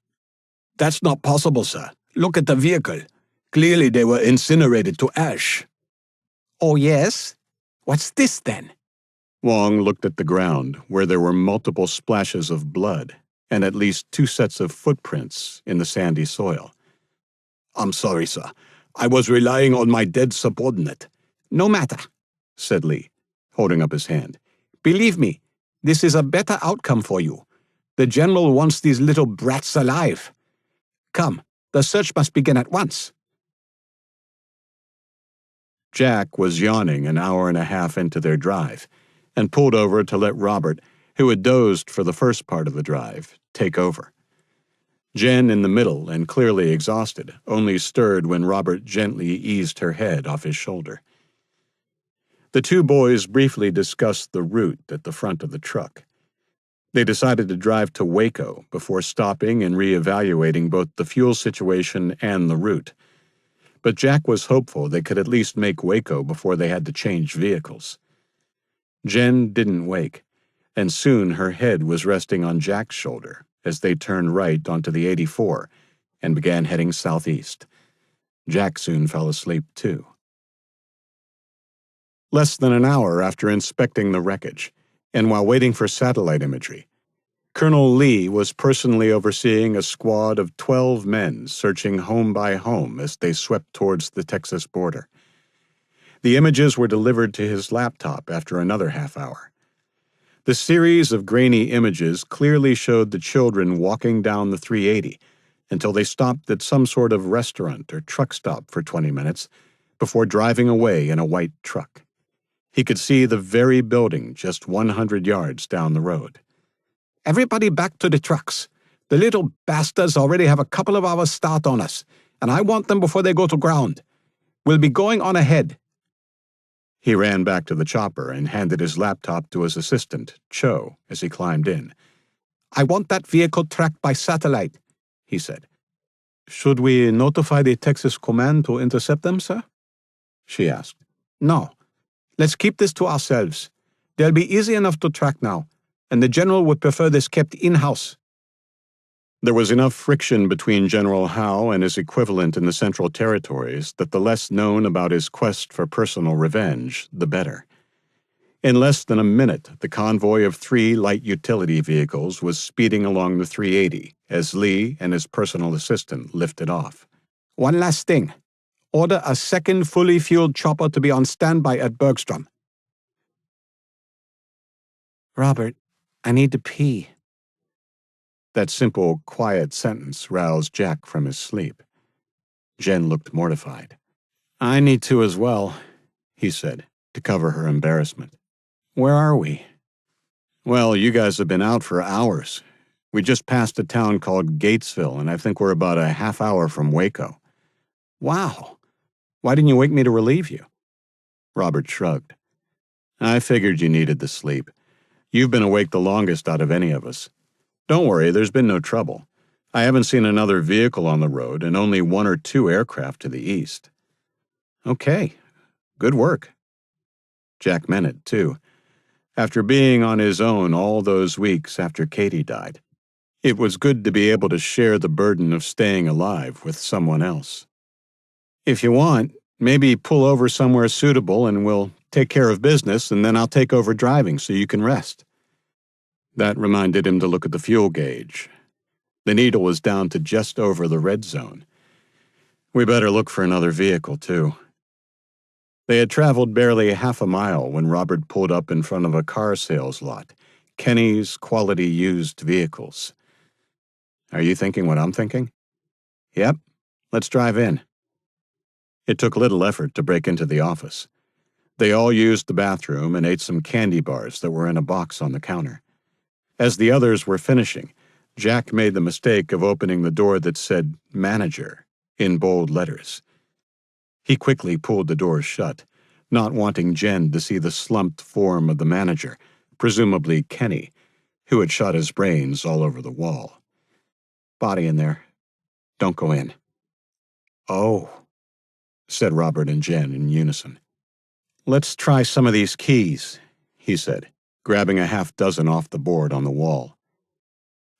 "That's not possible, sir. Look at the vehicle. Clearly they were incinerated to ash." "Oh, yes? What's this, then?" Wong looked at the ground, where there were multiple splashes of blood and at least 2 sets of footprints in the sandy soil. I'm sorry, sir. I was relying on my dead subordinate. No matter, said Lee, holding up his hand. Believe me, this is a better outcome for you. The general wants these little brats alive. Come, the search must begin at once. Jack was yawning an hour and a half into their drive and pulled over to let Robert, who had dozed for the first part of the drive, take over. Jen, in the middle and clearly exhausted, only stirred when Robert gently eased her head off his shoulder. The 2 boys briefly discussed the route at the front of the truck. They decided to drive to Waco before stopping and reevaluating both the fuel situation and the route. But Jack was hopeful they could at least make Waco before they had to change vehicles. Jen didn't wake, and soon her head was resting on Jack's shoulder as they turned right onto the 84 and began heading southeast. Jack soon fell asleep, too. Less than an hour after inspecting the wreckage, and while waiting for satellite imagery, Colonel Lee was personally overseeing a squad of 12 men searching home by home as they swept towards the Texas border. The images were delivered to his laptop after another half hour. The series of grainy images clearly showed the children walking down the 380 until they stopped at some sort of restaurant or truck stop for 20 minutes before driving away in a white truck. He could see the very building just 100 yards down the road. Everybody back to the trucks. The little bastards already have a couple of hours start on us, and I want them before they go to ground. We'll be going on ahead. He ran back to the chopper and handed his laptop to his assistant, Cho, as he climbed in. I want that vehicle tracked by satellite, he said. Should we notify the Texas command to intercept them, sir? She asked. No. Let's keep this to ourselves. They'll be easy enough to track now, and the general would prefer this kept in-house. There was enough friction between General Howe and his equivalent in the Central Territories that the less known about his quest for personal revenge, the better. In less than a minute, the convoy of 3 light utility vehicles was speeding along the 380 as Lee and his personal assistant lifted off. One last thing. Order a second fully fueled chopper to be on standby at Bergstrom. Robert, I need to pee. That simple, quiet sentence roused Jack from his sleep. Jen looked mortified. I need to as well, he said, to cover her embarrassment. Where are we? Well, you guys have been out for hours. We just passed a town called Gatesville, and I think we're about a half hour from Waco. Wow. Why didn't you wake me to relieve you? Robert shrugged. I figured you needed the sleep. You've been awake the longest out of any of us. Don't worry, there's been no trouble. I haven't seen another vehicle on the road and only 1 or 2 aircraft to the east. Okay. Good work. Jack meant it, too. After being on his own all those weeks after Katie died, it was good to be able to share the burden of staying alive with someone else. If you want, maybe pull over somewhere suitable and we'll take care of business, and then I'll take over driving so you can rest. That reminded him to look at the fuel gauge. The needle was down to just over the red zone. We better look for another vehicle, too. They had traveled barely half a mile when Robert pulled up in front of a car sales lot, Kenny's Quality Used Vehicles. Are you thinking what I'm thinking? Yep, let's drive in. It took little effort to break into the office. They all used the bathroom and ate some candy bars that were in a box on the counter. As the others were finishing, Jack made the mistake of opening the door that said Manager in bold letters. He quickly pulled the door shut, not wanting Jen to see the slumped form of the manager, presumably Kenny, who had shot his brains all over the wall. Body in there. Don't go in. Oh, said Robert and Jen in unison. Let's try some of these keys, he said, grabbing a half dozen off the board on the wall.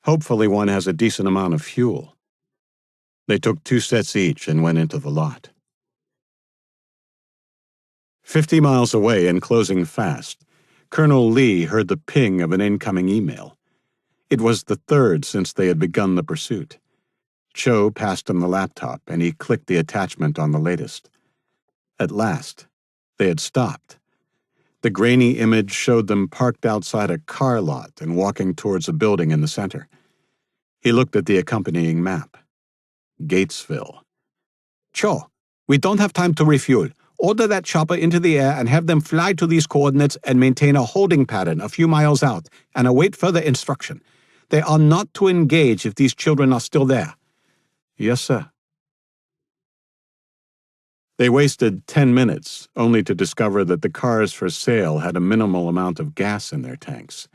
Hopefully one has a decent amount of fuel. They took 2 sets each and went into the lot. 50 miles away and closing fast, Colonel Lee heard the ping of an incoming email. It was the third since they had begun the pursuit. Cho passed him the laptop, and he clicked the attachment on the latest. At last, they had stopped. The grainy image showed them parked outside a car lot and walking towards a building in the center. He looked at the accompanying map. Gatesville. Cho, we don't have time to refuel. Order that chopper into the air and have them fly to these coordinates and maintain a holding pattern a few miles out and await further instruction. They are not to engage if these children are still there. Yes, sir. They wasted 10 minutes, only to discover that the cars for sale had a minimal amount of gas in their tanks.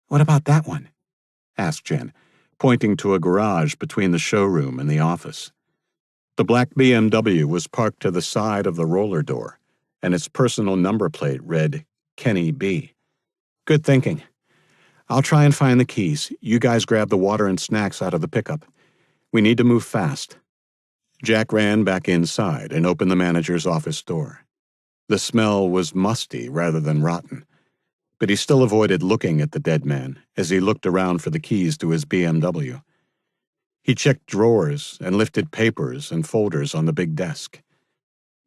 What about that one? Asked Jen, pointing to a garage between the showroom and the office. The black BMW was parked to the side of the roller door, and its personal number plate read Kenny B. Good thinking. I'll try and find the keys. You guys grab the water and snacks out of the pickup. We need to move fast. Jack ran back inside and opened the manager's office door. The smell was musty rather than rotten, but he still avoided looking at the dead man as he looked around for the keys to his BMW. He checked drawers and lifted papers and folders on the big desk.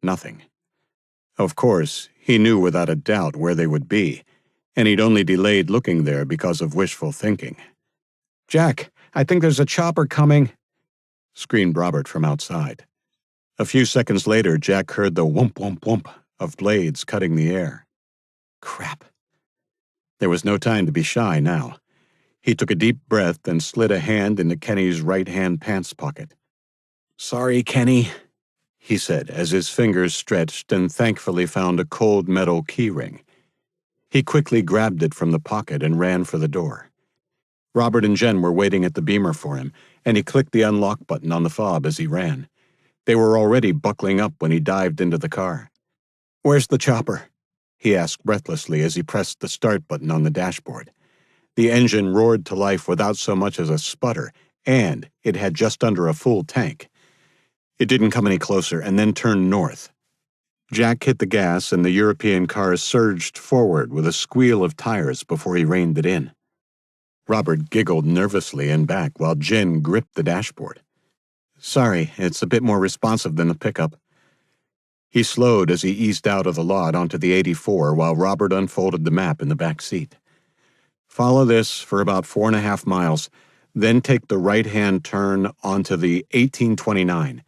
Nothing. Of course, he knew without a doubt where they would be, and he'd only delayed looking there because of wishful thinking. Jack, I think there's a chopper coming, screamed Robert from outside. A few seconds later, Jack heard the whomp, whomp, whomp of blades cutting the air. Crap. There was no time to be shy now. He took a deep breath and slid a hand into Kenny's right-hand pants pocket. Sorry, Kenny, he said as his fingers stretched and thankfully found a cold metal keyring. He quickly grabbed it from the pocket and ran for the door. Robert and Jen were waiting at the Beamer for him, and he clicked the unlock button on the fob as he ran. They were already buckling up when he dived into the car. Where's the chopper? He asked breathlessly as he pressed the start button on the dashboard. The engine roared to life without so much as a sputter, and it had just under a full tank. It didn't come any closer and then turned north. Jack hit the gas and the European car surged forward with a squeal of tires before he reined it in. Robert giggled nervously and back while Jen gripped the dashboard. Sorry, it's a bit more responsive than the pickup. He slowed as he eased out of the lot onto the 84 while Robert unfolded the map in the back seat. Follow this for about 4.5 miles, then take the right-hand turn onto the 1829.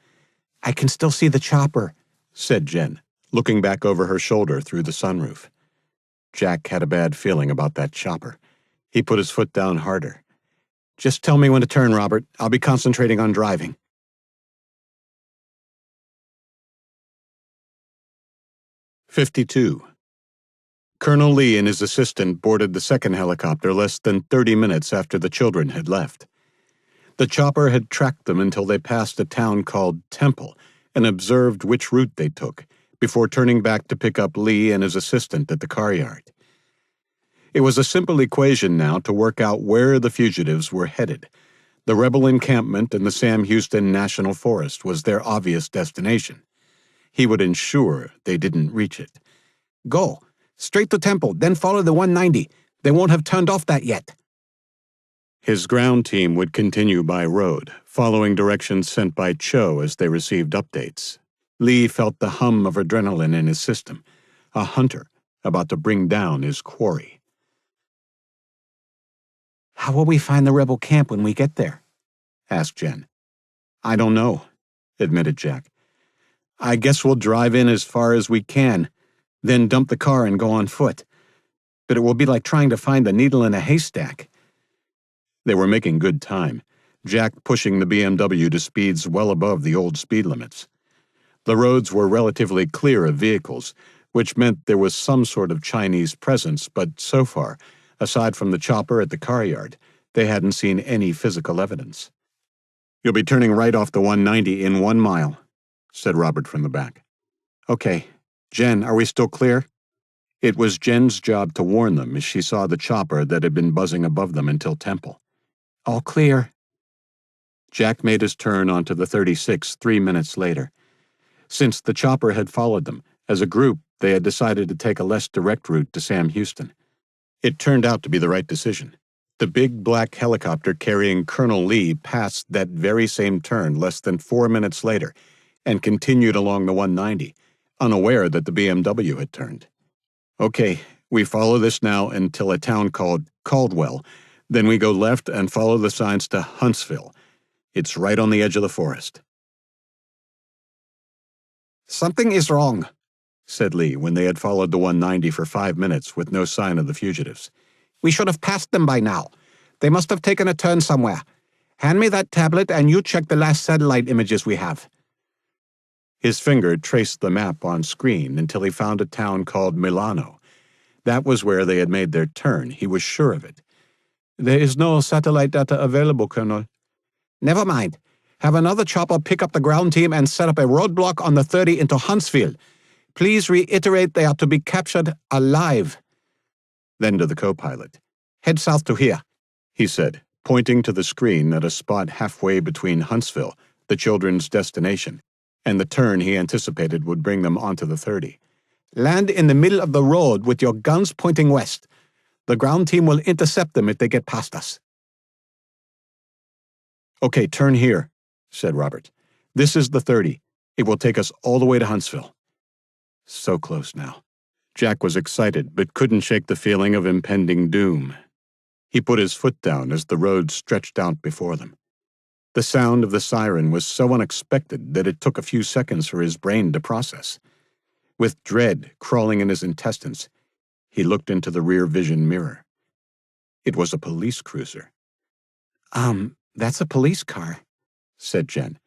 I can still see the chopper, said Jen, looking back over her shoulder through the sunroof. Jack had a bad feeling about that chopper. He put his foot down harder. Just tell me when to turn, Robert. I'll be concentrating on driving. 52. Colonel Lee and his assistant boarded the second helicopter less than 30 minutes after the children had left. The chopper had tracked them until they passed a town called Temple and observed which route they took, before turning back to pick up Lee and his assistant at the car yard. It was a simple equation now to work out where the fugitives were headed. The rebel encampment in the Sam Houston National Forest was their obvious destination. He would ensure they didn't reach it. Go. Straight to Temple, then follow the 190. They won't have turned off that yet. His ground team would continue by road, following directions sent by Cho as they received updates. Lee felt the hum of adrenaline in his system, a hunter about to bring down his quarry. How will we find the rebel camp when we get there? Asked Jen. I don't know, admitted Jack. I guess we'll drive in as far as we can, then dump the car and go on foot. But it will be like trying to find a needle in a haystack. They were making good time, Jack pushing the BMW to speeds well above the old speed limits. The roads were relatively clear of vehicles, which meant there was some sort of Chinese presence, but so far, aside from the chopper at the car yard, they hadn't seen any physical evidence. You'll be turning right off the 190 in 1 mile, said Robert from the back. Okay. Jen, are we still clear? It was Jen's job to warn them as she saw the chopper that had been buzzing above them until Temple. All clear. Jack made his turn onto the 36 3 minutes later. Since the chopper had followed them, as a group, they had decided to take a less direct route to Sam Houston. It turned out to be the right decision. The big black helicopter carrying Colonel Lee passed that very same turn less than 4 minutes later and continued along the 190, unaware that the BMW had turned. Okay, we follow this now until a town called Caldwell. Then we go left and follow the signs to Huntsville. It's right on the edge of the forest. Something is wrong, said Lee when they had followed the 190 for 5 minutes with no sign of the fugitives. We should have passed them by now. They must have taken a turn somewhere. Hand me that tablet and you check the last satellite images we have. His finger traced the map on screen until he found a town called Milano. That was where they had made their turn. He was sure of it. There is no satellite data available, Colonel. Never mind. Have another chopper pick up the ground team and set up a roadblock on the 30 into Huntsville. Please reiterate they are to be captured alive. Then to the co-pilot. Head south to here, he said, pointing to the screen at a spot halfway between Huntsville, the children's destination, and the turn he anticipated would bring them onto the 30. Land in the middle of the road with your guns pointing west. The ground team will intercept them if they get past us. Okay, turn here, said Robert. This is the 30. It will take us all the way to Huntsville. So close now. Jack was excited, but couldn't shake the feeling of impending doom. He put his foot down as the road stretched out before them. The sound of the siren was so unexpected that it took a few seconds for his brain to process. With dread crawling in his intestines, he looked into the rear vision mirror. It was a police cruiser. That's a police car, said Jen.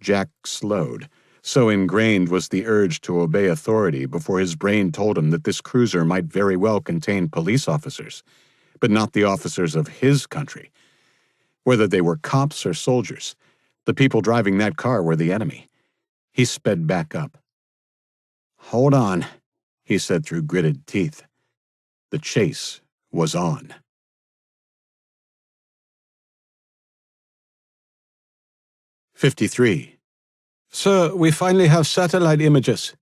Jack slowed. So ingrained was the urge to obey authority before his brain told him that this cruiser might very well contain police officers, but not the officers of his country. Whether they were cops or soldiers, the people driving that car were the enemy. He sped back up. "Hold on," he said through gritted teeth. The chase was on. 53. Sir, we finally have satellite images,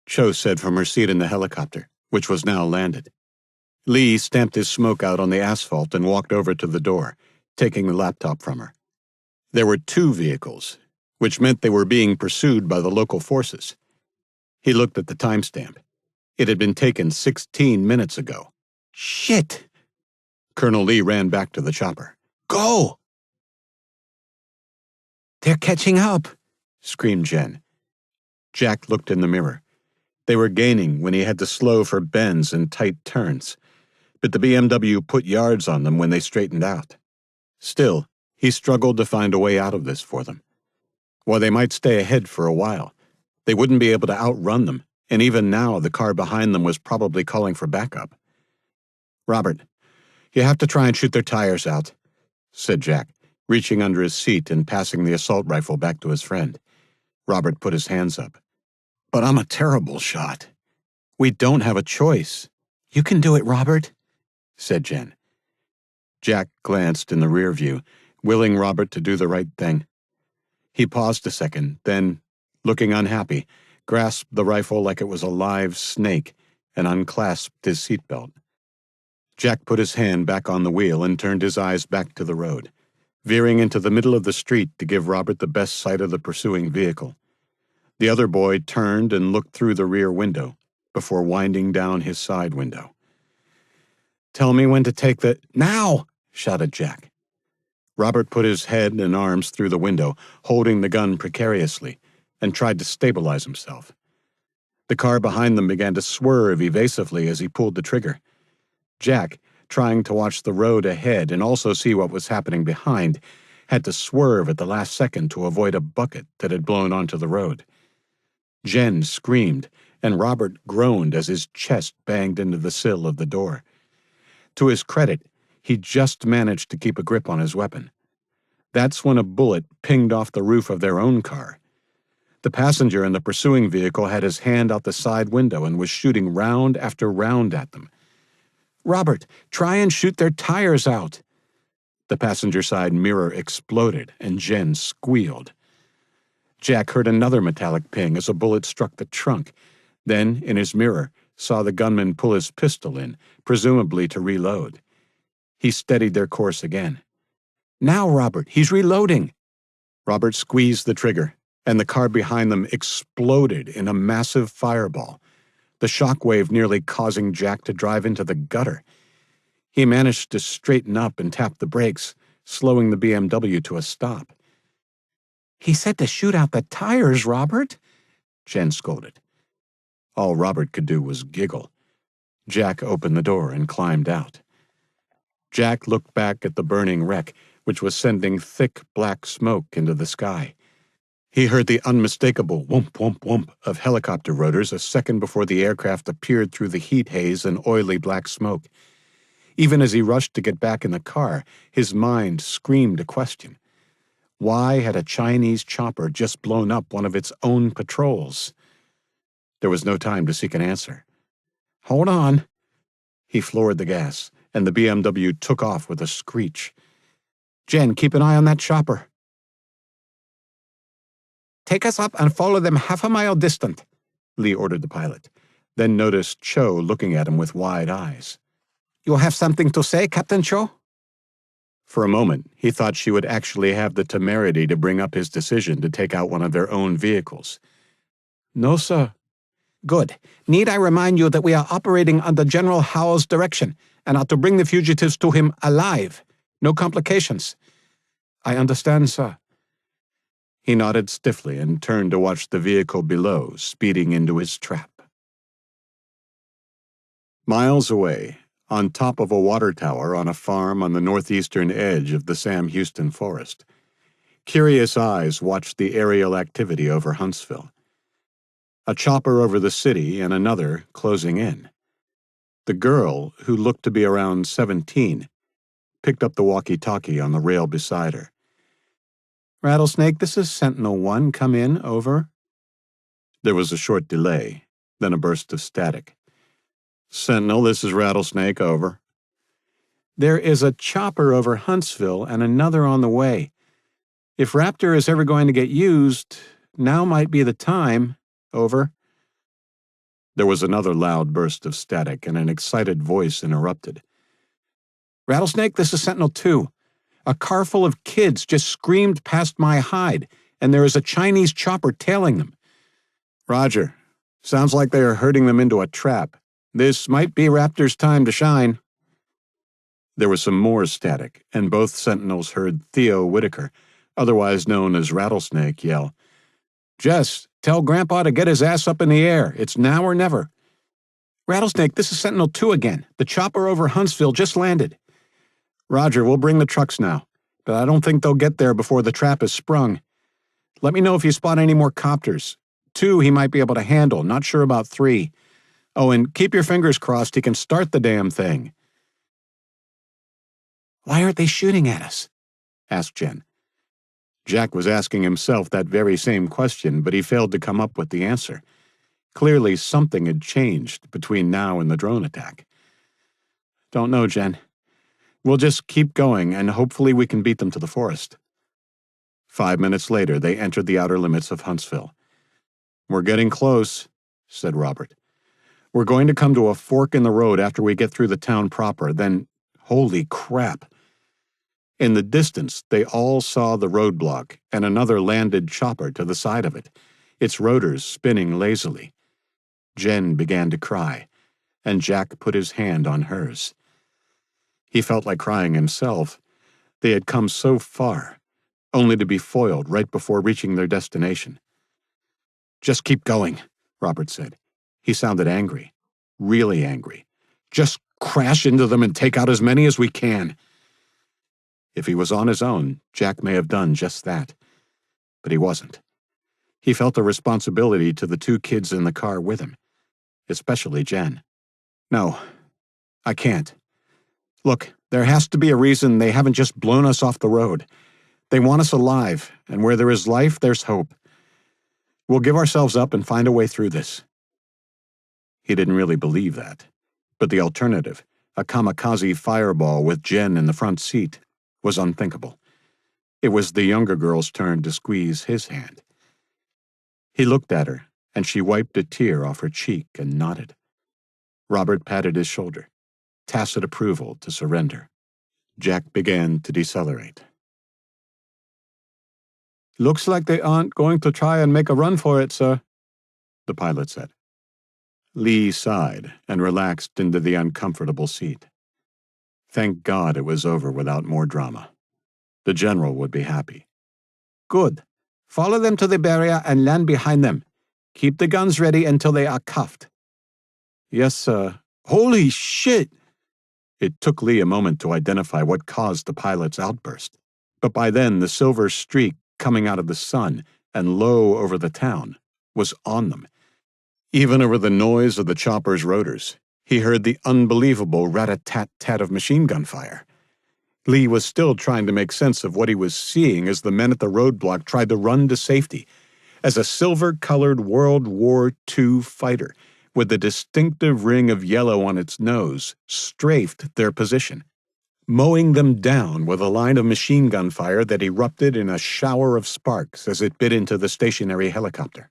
Cho said from her seat in the helicopter, which was now landed. Lee stamped his smoke out on the asphalt and walked over to the door, taking the laptop from her. There were 2 vehicles, which meant they were being pursued by the local forces. He looked at the timestamp. It had been taken 16 minutes ago. Shit! Colonel Lee ran back to the chopper. Go! They're catching up, screamed Jen. Jack looked in the mirror. They were gaining when he had to slow for bends and tight turns, but the BMW put yards on them when they straightened out. Still, he struggled to find a way out of this for them. While they might stay ahead for a while, they wouldn't be able to outrun them, and even now the car behind them was probably calling for backup. "Robert, you have to try and shoot their tires out," said Jack, reaching under his seat and passing the assault rifle back to his friend. Robert put his hands up. "But I'm a terrible shot. We don't have a choice." "You can do it, Robert," said Jen. Jack glanced in the rear view, willing Robert to do the right thing. He paused a second, then, looking unhappy, grasped the rifle like it was a live snake and unclasped his seatbelt. Jack put his hand back on the wheel and turned his eyes back to the road, veering into the middle of the street to give Robert the best sight of the pursuing vehicle. The other boy turned and looked through the rear window before winding down his side window. "Tell me when to take the—" "Now!" shouted Jack. Robert put his head and arms through the window, holding the gun precariously, and tried to stabilize himself. The car behind them began to swerve evasively as he pulled the trigger. Jack, trying to watch the road ahead and also see what was happening behind, had to swerve at the last second to avoid a bucket that had blown onto the road. Jen screamed, and Robert groaned as his chest banged into the sill of the door. To his credit, he just managed to keep a grip on his weapon. That's when a bullet pinged off the roof of their own car. The passenger in the pursuing vehicle had his hand out the side window and was shooting round after round at them. "Robert, try and shoot their tires out." The passenger side mirror exploded, and Jen squealed. Jack heard another metallic ping as a bullet struck the trunk. Then, in his mirror, saw the gunman pull his pistol in, presumably to reload. He steadied their course again. "Now, Robert, he's reloading!" Robert squeezed the trigger, and the car behind them exploded in a massive fireball, the shockwave nearly causing Jack to drive into the gutter. He managed to straighten up and tap the brakes, slowing the BMW to a stop. "He said to shoot out the tires, Robert," Jen scolded. All Robert could do was giggle. Jack opened the door and climbed out. Jack looked back at the burning wreck, which was sending thick black smoke into the sky. He heard the unmistakable whoomp, whoomp, whoomp of helicopter rotors a second before the aircraft appeared through the heat haze and oily black smoke. Even as he rushed to get back in the car, his mind screamed a question. Why had a Chinese chopper just blown up one of its own patrols? There was no time to seek an answer. "Hold on." He floored the gas, and the BMW took off with a screech. "Jen, keep an eye on that chopper." "Take us up and follow them half a mile distant," Lee ordered the pilot, then noticed Cho looking at him with wide eyes. "You have something to say, Captain Cho?" For a moment, he thought she would actually have the temerity to bring up his decision to take out one of their own vehicles. "No, sir." "Good. Need I remind you that we are operating under General Howell's direction and are to bring the fugitives to him alive? No complications." "I understand, sir." He nodded stiffly and turned to watch the vehicle below speeding into his trap. Miles away, on top of a water tower on a farm on the northeastern edge of the Sam Houston Forest, curious eyes watched the aerial activity over Huntsville. A chopper over the city and another closing in. The girl, who looked to be around 17, picked up the walkie-talkie on the rail beside her. "Rattlesnake, this is Sentinel-1. Come in, over." There was a short delay, then a burst of static. "Sentinel, this is Rattlesnake, over." "There is a chopper over Huntsville and another on the way. If Raptor is ever going to get used, now might be the time, over." There was another loud burst of static, and an excited voice interrupted. "Rattlesnake, this is Sentinel-2. A car full of kids just screamed past my hide, and there is a Chinese chopper tailing them." "Roger. Sounds like they are herding them into a trap. This might be Raptor's time to shine." There was some more static, and both sentinels heard Theo Whitaker, otherwise known as Rattlesnake, yell, "Jess, tell Grandpa to get his ass up in the air. It's now or never." "Rattlesnake, this is Sentinel-2 again. The chopper over Huntsville just landed." "Roger, we'll bring the trucks now, but I don't think they'll get there before the trap is sprung. Let me know if you spot any more copters. 2 he might be able to handle, not sure about 3. Oh, and keep your fingers crossed he can start the damn thing." "Why aren't they shooting at us?" asked Jen. Jack was asking himself that very same question, but he failed to come up with the answer. Clearly, something had changed between now and the drone attack. "Don't know, Jen. We'll just keep going, and hopefully we can beat them to the forest." 5 minutes later, they entered the outer limits of Huntsville. "We're getting close," said Robert. "We're going to come to a fork in the road after we get through the town proper, then, holy crap." In the distance, they all saw the roadblock and another landed chopper to the side of it, its rotors spinning lazily. Jen began to cry, and Jack put his hand on hers. He felt like crying himself. They had come so far, only to be foiled right before reaching their destination. "Just keep going," Robert said. He sounded angry, really angry. "Just crash into them and take out as many as we can." If he was on his own, Jack may have done just that. But he wasn't. He felt a responsibility to the 2 kids in the car with him, especially Jen. "No, I can't. Look, there has to be a reason they haven't just blown us off the road. They want us alive, and where there is life, there's hope. We'll give ourselves up and find a way through this." He didn't really believe that, but the alternative, a kamikaze fireball with Jen in the front seat, was unthinkable. It was the younger girl's turn to squeeze his hand. He looked at her, and she wiped a tear off her cheek and nodded. Robert patted his shoulder, tacit approval to surrender. Jack began to decelerate. Looks like they aren't going to try and make a run for it, sir, the pilot said. Lee sighed and relaxed into the uncomfortable seat. Thank God it was over without more drama. The general would be happy. Good. Follow them to the barrier and land behind them. Keep the guns ready until they are cuffed. Yes, sir. Holy shit! It took Lee a moment to identify what caused the pilot's outburst, but by then the silver streak coming out of the sun and low over the town was on them. Even over the noise of the chopper's rotors, he heard the unbelievable rat-a-tat-tat of machine gun fire. Lee was still trying to make sense of what he was seeing as the men at the roadblock tried to run to safety, as a silver-colored World War II fighter with a distinctive ring of yellow on its nose strafed their position, mowing them down with a line of machine gun fire that erupted in a shower of sparks as it bit into the stationary helicopter.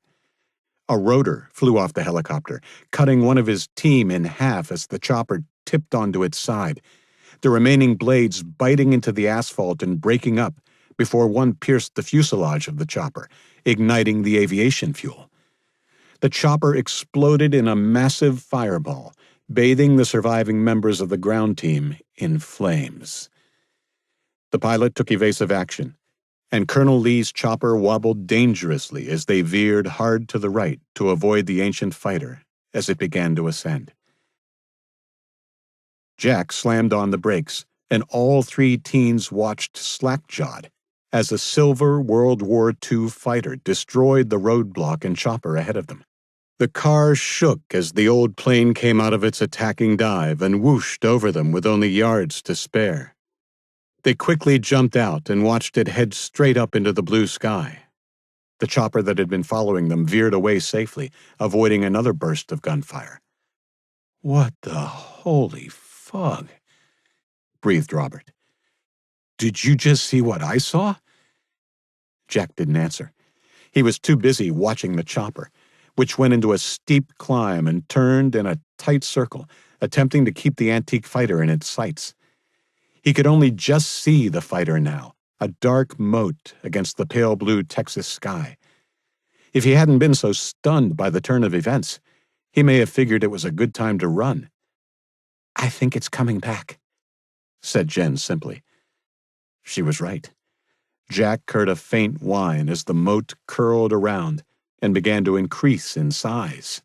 A rotor flew off the helicopter, cutting one of his team in half as the chopper tipped onto its side, the remaining blades biting into the asphalt and breaking up before one pierced the fuselage of the chopper, igniting the aviation fuel. The chopper exploded in a massive fireball, bathing the surviving members of the ground team in flames. The pilot took evasive action, and Colonel Lee's chopper wobbled dangerously as they veered hard to the right to avoid the ancient fighter as it began to ascend. Jack slammed on the brakes, and all three teens watched slack-jawed as a silver World War II fighter destroyed the roadblock and chopper ahead of them. The car shook as the old plane came out of its attacking dive and whooshed over them with only yards to spare. They quickly jumped out and watched it head straight up into the blue sky. The chopper that had been following them veered away safely, avoiding another burst of gunfire. What the holy fug? Breathed Robert. Did you just see what I saw? Jack didn't answer. He was too busy watching the chopper, which went into a steep climb and turned in a tight circle, attempting to keep the antique fighter in its sights. He could only just see the fighter now, a dark mote against the pale blue Texas sky. If he hadn't been so stunned by the turn of events, he may have figured it was a good time to run. I think it's coming back, said Jen simply. She was right. Jack heard a faint whine as the mote curled around and began to increase in size.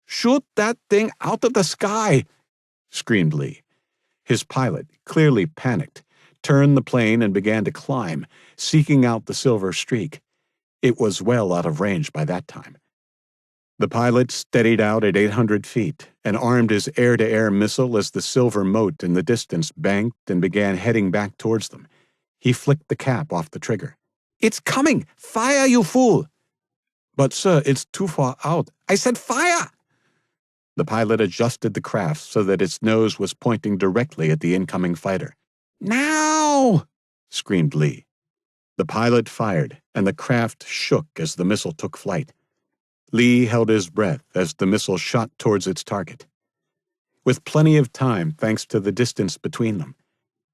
Shoot that thing out of the sky, screamed Lee. His pilot, clearly panicked, turned the plane and began to climb, seeking out the silver streak. It was well out of range by that time. The pilot steadied out at 800 feet and armed his air-to-air missile as the silver mote in the distance banked and began heading back towards them. He flicked the cap off the trigger. It's coming! Fire, you fool! But, sir, it's too far out. I said fire! The pilot adjusted the craft so that its nose was pointing directly at the incoming fighter. Now! Screamed Lee. The pilot fired, and the craft shook as the missile took flight. Lee held his breath as the missile shot towards its target. With plenty of time, thanks to the distance between them,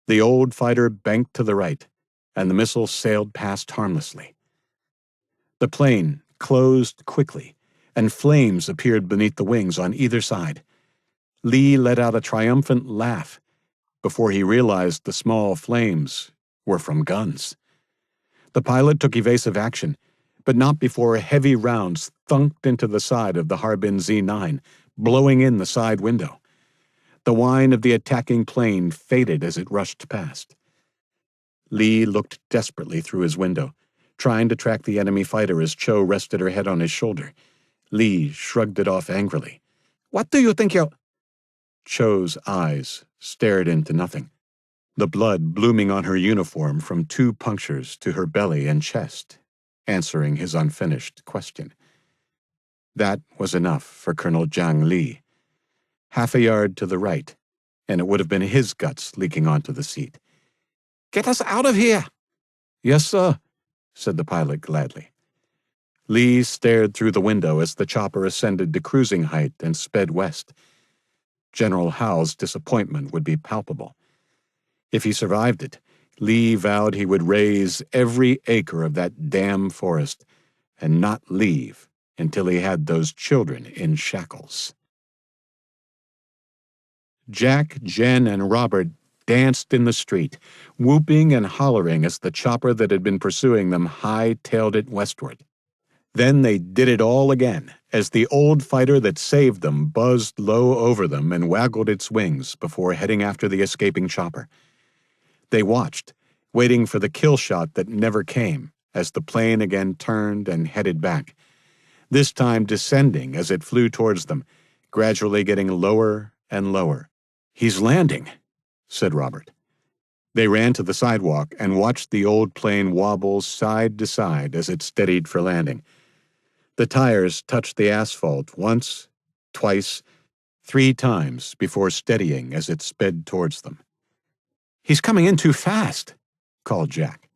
the old fighter banked to the right, and the missile sailed past harmlessly. The plane closed quickly, and flames appeared beneath the wings on either side. Lee let out a triumphant laugh before he realized the small flames were from guns. The pilot took evasive action, but not before heavy rounds thunked into the side of the Harbin Z9, blowing in the side window. The whine of the attacking plane faded as it rushed past. Lee looked desperately through his window, trying to track the enemy fighter as Cho rested her head on his shoulder. Lee shrugged it off angrily. What do you think you're— Cho's eyes stared into nothing, the blood blooming on her uniform from 2 punctures to her belly and chest, answering his unfinished question. That was enough for Colonel Jiang Li. Half a yard to the right, and it would have been his guts leaking onto the seat. Get us out of here! Yes, sir, said the pilot gladly. Lee stared through the window as the chopper ascended to cruising height and sped west. General Howe's disappointment would be palpable. If he survived it, Lee vowed he would raze every acre of that damn forest and not leave until he had those children in shackles. Jack, Jen, and Robert danced in the street, whooping and hollering as the chopper that had been pursuing them high-tailed it westward. Then they did it all again, as the old fighter that saved them buzzed low over them and waggled its wings before heading after the escaping chopper. They watched, waiting for the kill shot that never came, as the plane again turned and headed back, this time descending as it flew towards them, gradually getting lower and lower. "He's landing," said Robert. They ran to the sidewalk and watched the old plane wobble side to side as it steadied for landing. The tires touched the asphalt once, twice, 3 times before steadying as it sped towards them. "He's coming in too fast," called Jack.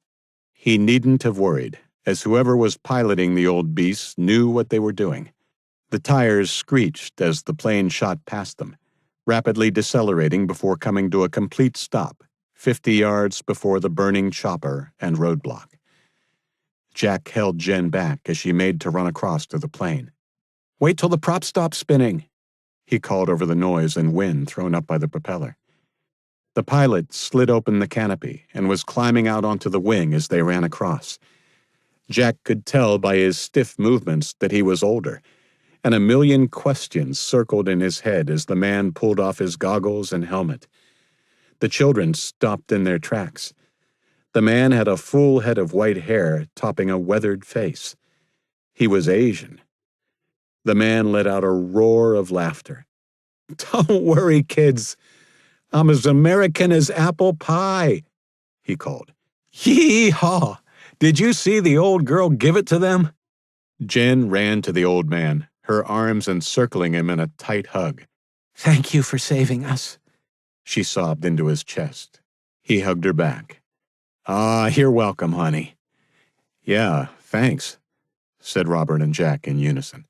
He needn't have worried, as whoever was piloting the old beast knew what they were doing. The tires screeched as the plane shot past them, rapidly decelerating before coming to a complete stop, 50 yards before the burning chopper and roadblock. Jack held Jen back as she made to run across to the plane. "Wait till the prop stops spinning," he called over the noise and wind thrown up by the propeller. The pilot slid open the canopy and was climbing out onto the wing as they ran across. Jack could tell by his stiff movements that he was older, and a million questions circled in his head as the man pulled off his goggles and helmet. The children stopped in their tracks. The man had a full head of white hair topping a weathered face. He was Asian. The man let out a roar of laughter. "Don't worry, kids. I'm as American as apple pie," he called. "Yee-haw! Did you see the old girl give it to them?" Jen ran to the old man, her arms encircling him in a tight hug. "Thank you for saving us," she sobbed into his chest. He hugged her back. "Ah, you're welcome, honey." "Yeah, thanks," said Robert and Jack in unison.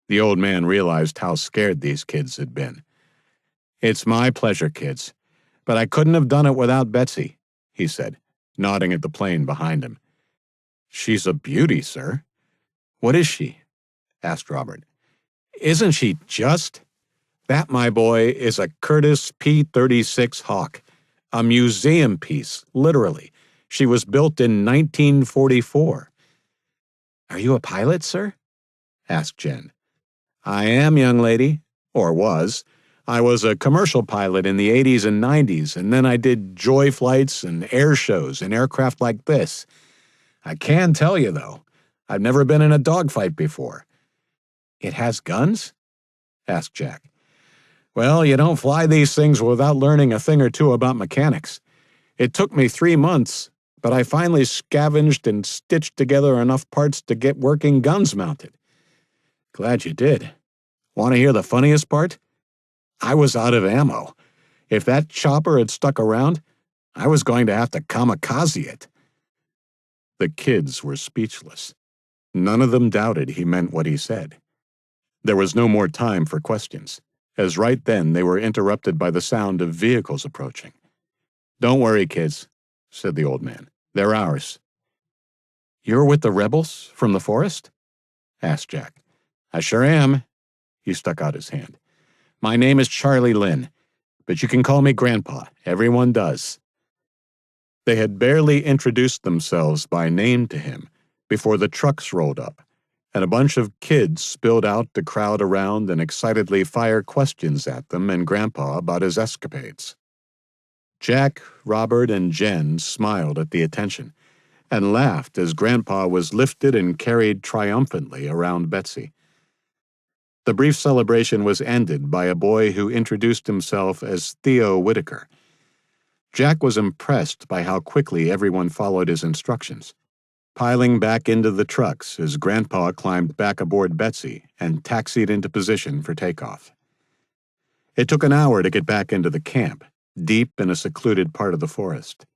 The old man realized how scared these kids had been. "It's my pleasure, kids, but I couldn't have done it without Betsy," he said, nodding at the plane behind him. "She's a beauty, sir." "What is she?" asked Robert. "Isn't she just? That, my boy, is a Curtiss P-36 Hawk. A museum piece, literally. She was built in 1944. "Are you a pilot, sir?" asked Jen. "I am, young lady, or was. I was a commercial pilot in the 80s and 90s, and then I did joy flights and air shows in aircraft like this. I can tell you, though, I've never been in a dogfight before." "It has guns?" asked Jack. "Well, you don't fly these things without learning a thing or two about mechanics. It took me 3 months, but I finally scavenged and stitched together enough parts to get working guns mounted." "Glad you did. Want to hear the funniest part? I was out of ammo. If that chopper had stuck around, I was going to have to kamikaze it." The kids were speechless. None of them doubted he meant what he said. There was no more time for questions, as right then they were interrupted by the sound of vehicles approaching. "Don't worry, kids," said the old man. "They're ours." "You're with the rebels from the forest?" asked Jack. "I sure am." He stuck out his hand. "My name is Charlie Lynn, but you can call me Grandpa. Everyone does." They had barely introduced themselves by name to him before the trucks rolled up, and a bunch of kids spilled out to crowd around and excitedly fire questions at them and Grandpa about his escapades. Jack, Robert, and Jen smiled at the attention and laughed as Grandpa was lifted and carried triumphantly around Betsy. The brief celebration was ended by a boy who introduced himself as Theo Whitaker. Jack was impressed by how quickly everyone followed his instructions, piling back into the trucks as Grandpa climbed back aboard Betsy and taxied into position for takeoff. It took an hour to get back into the camp, deep in a secluded part of the forest.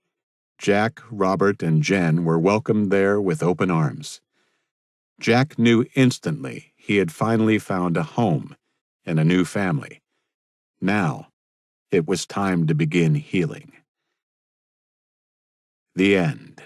Jack, Robert, and Jen were welcomed there with open arms. Jack knew instantly he had finally found a home and a new family. Now, it was time to begin healing. The end.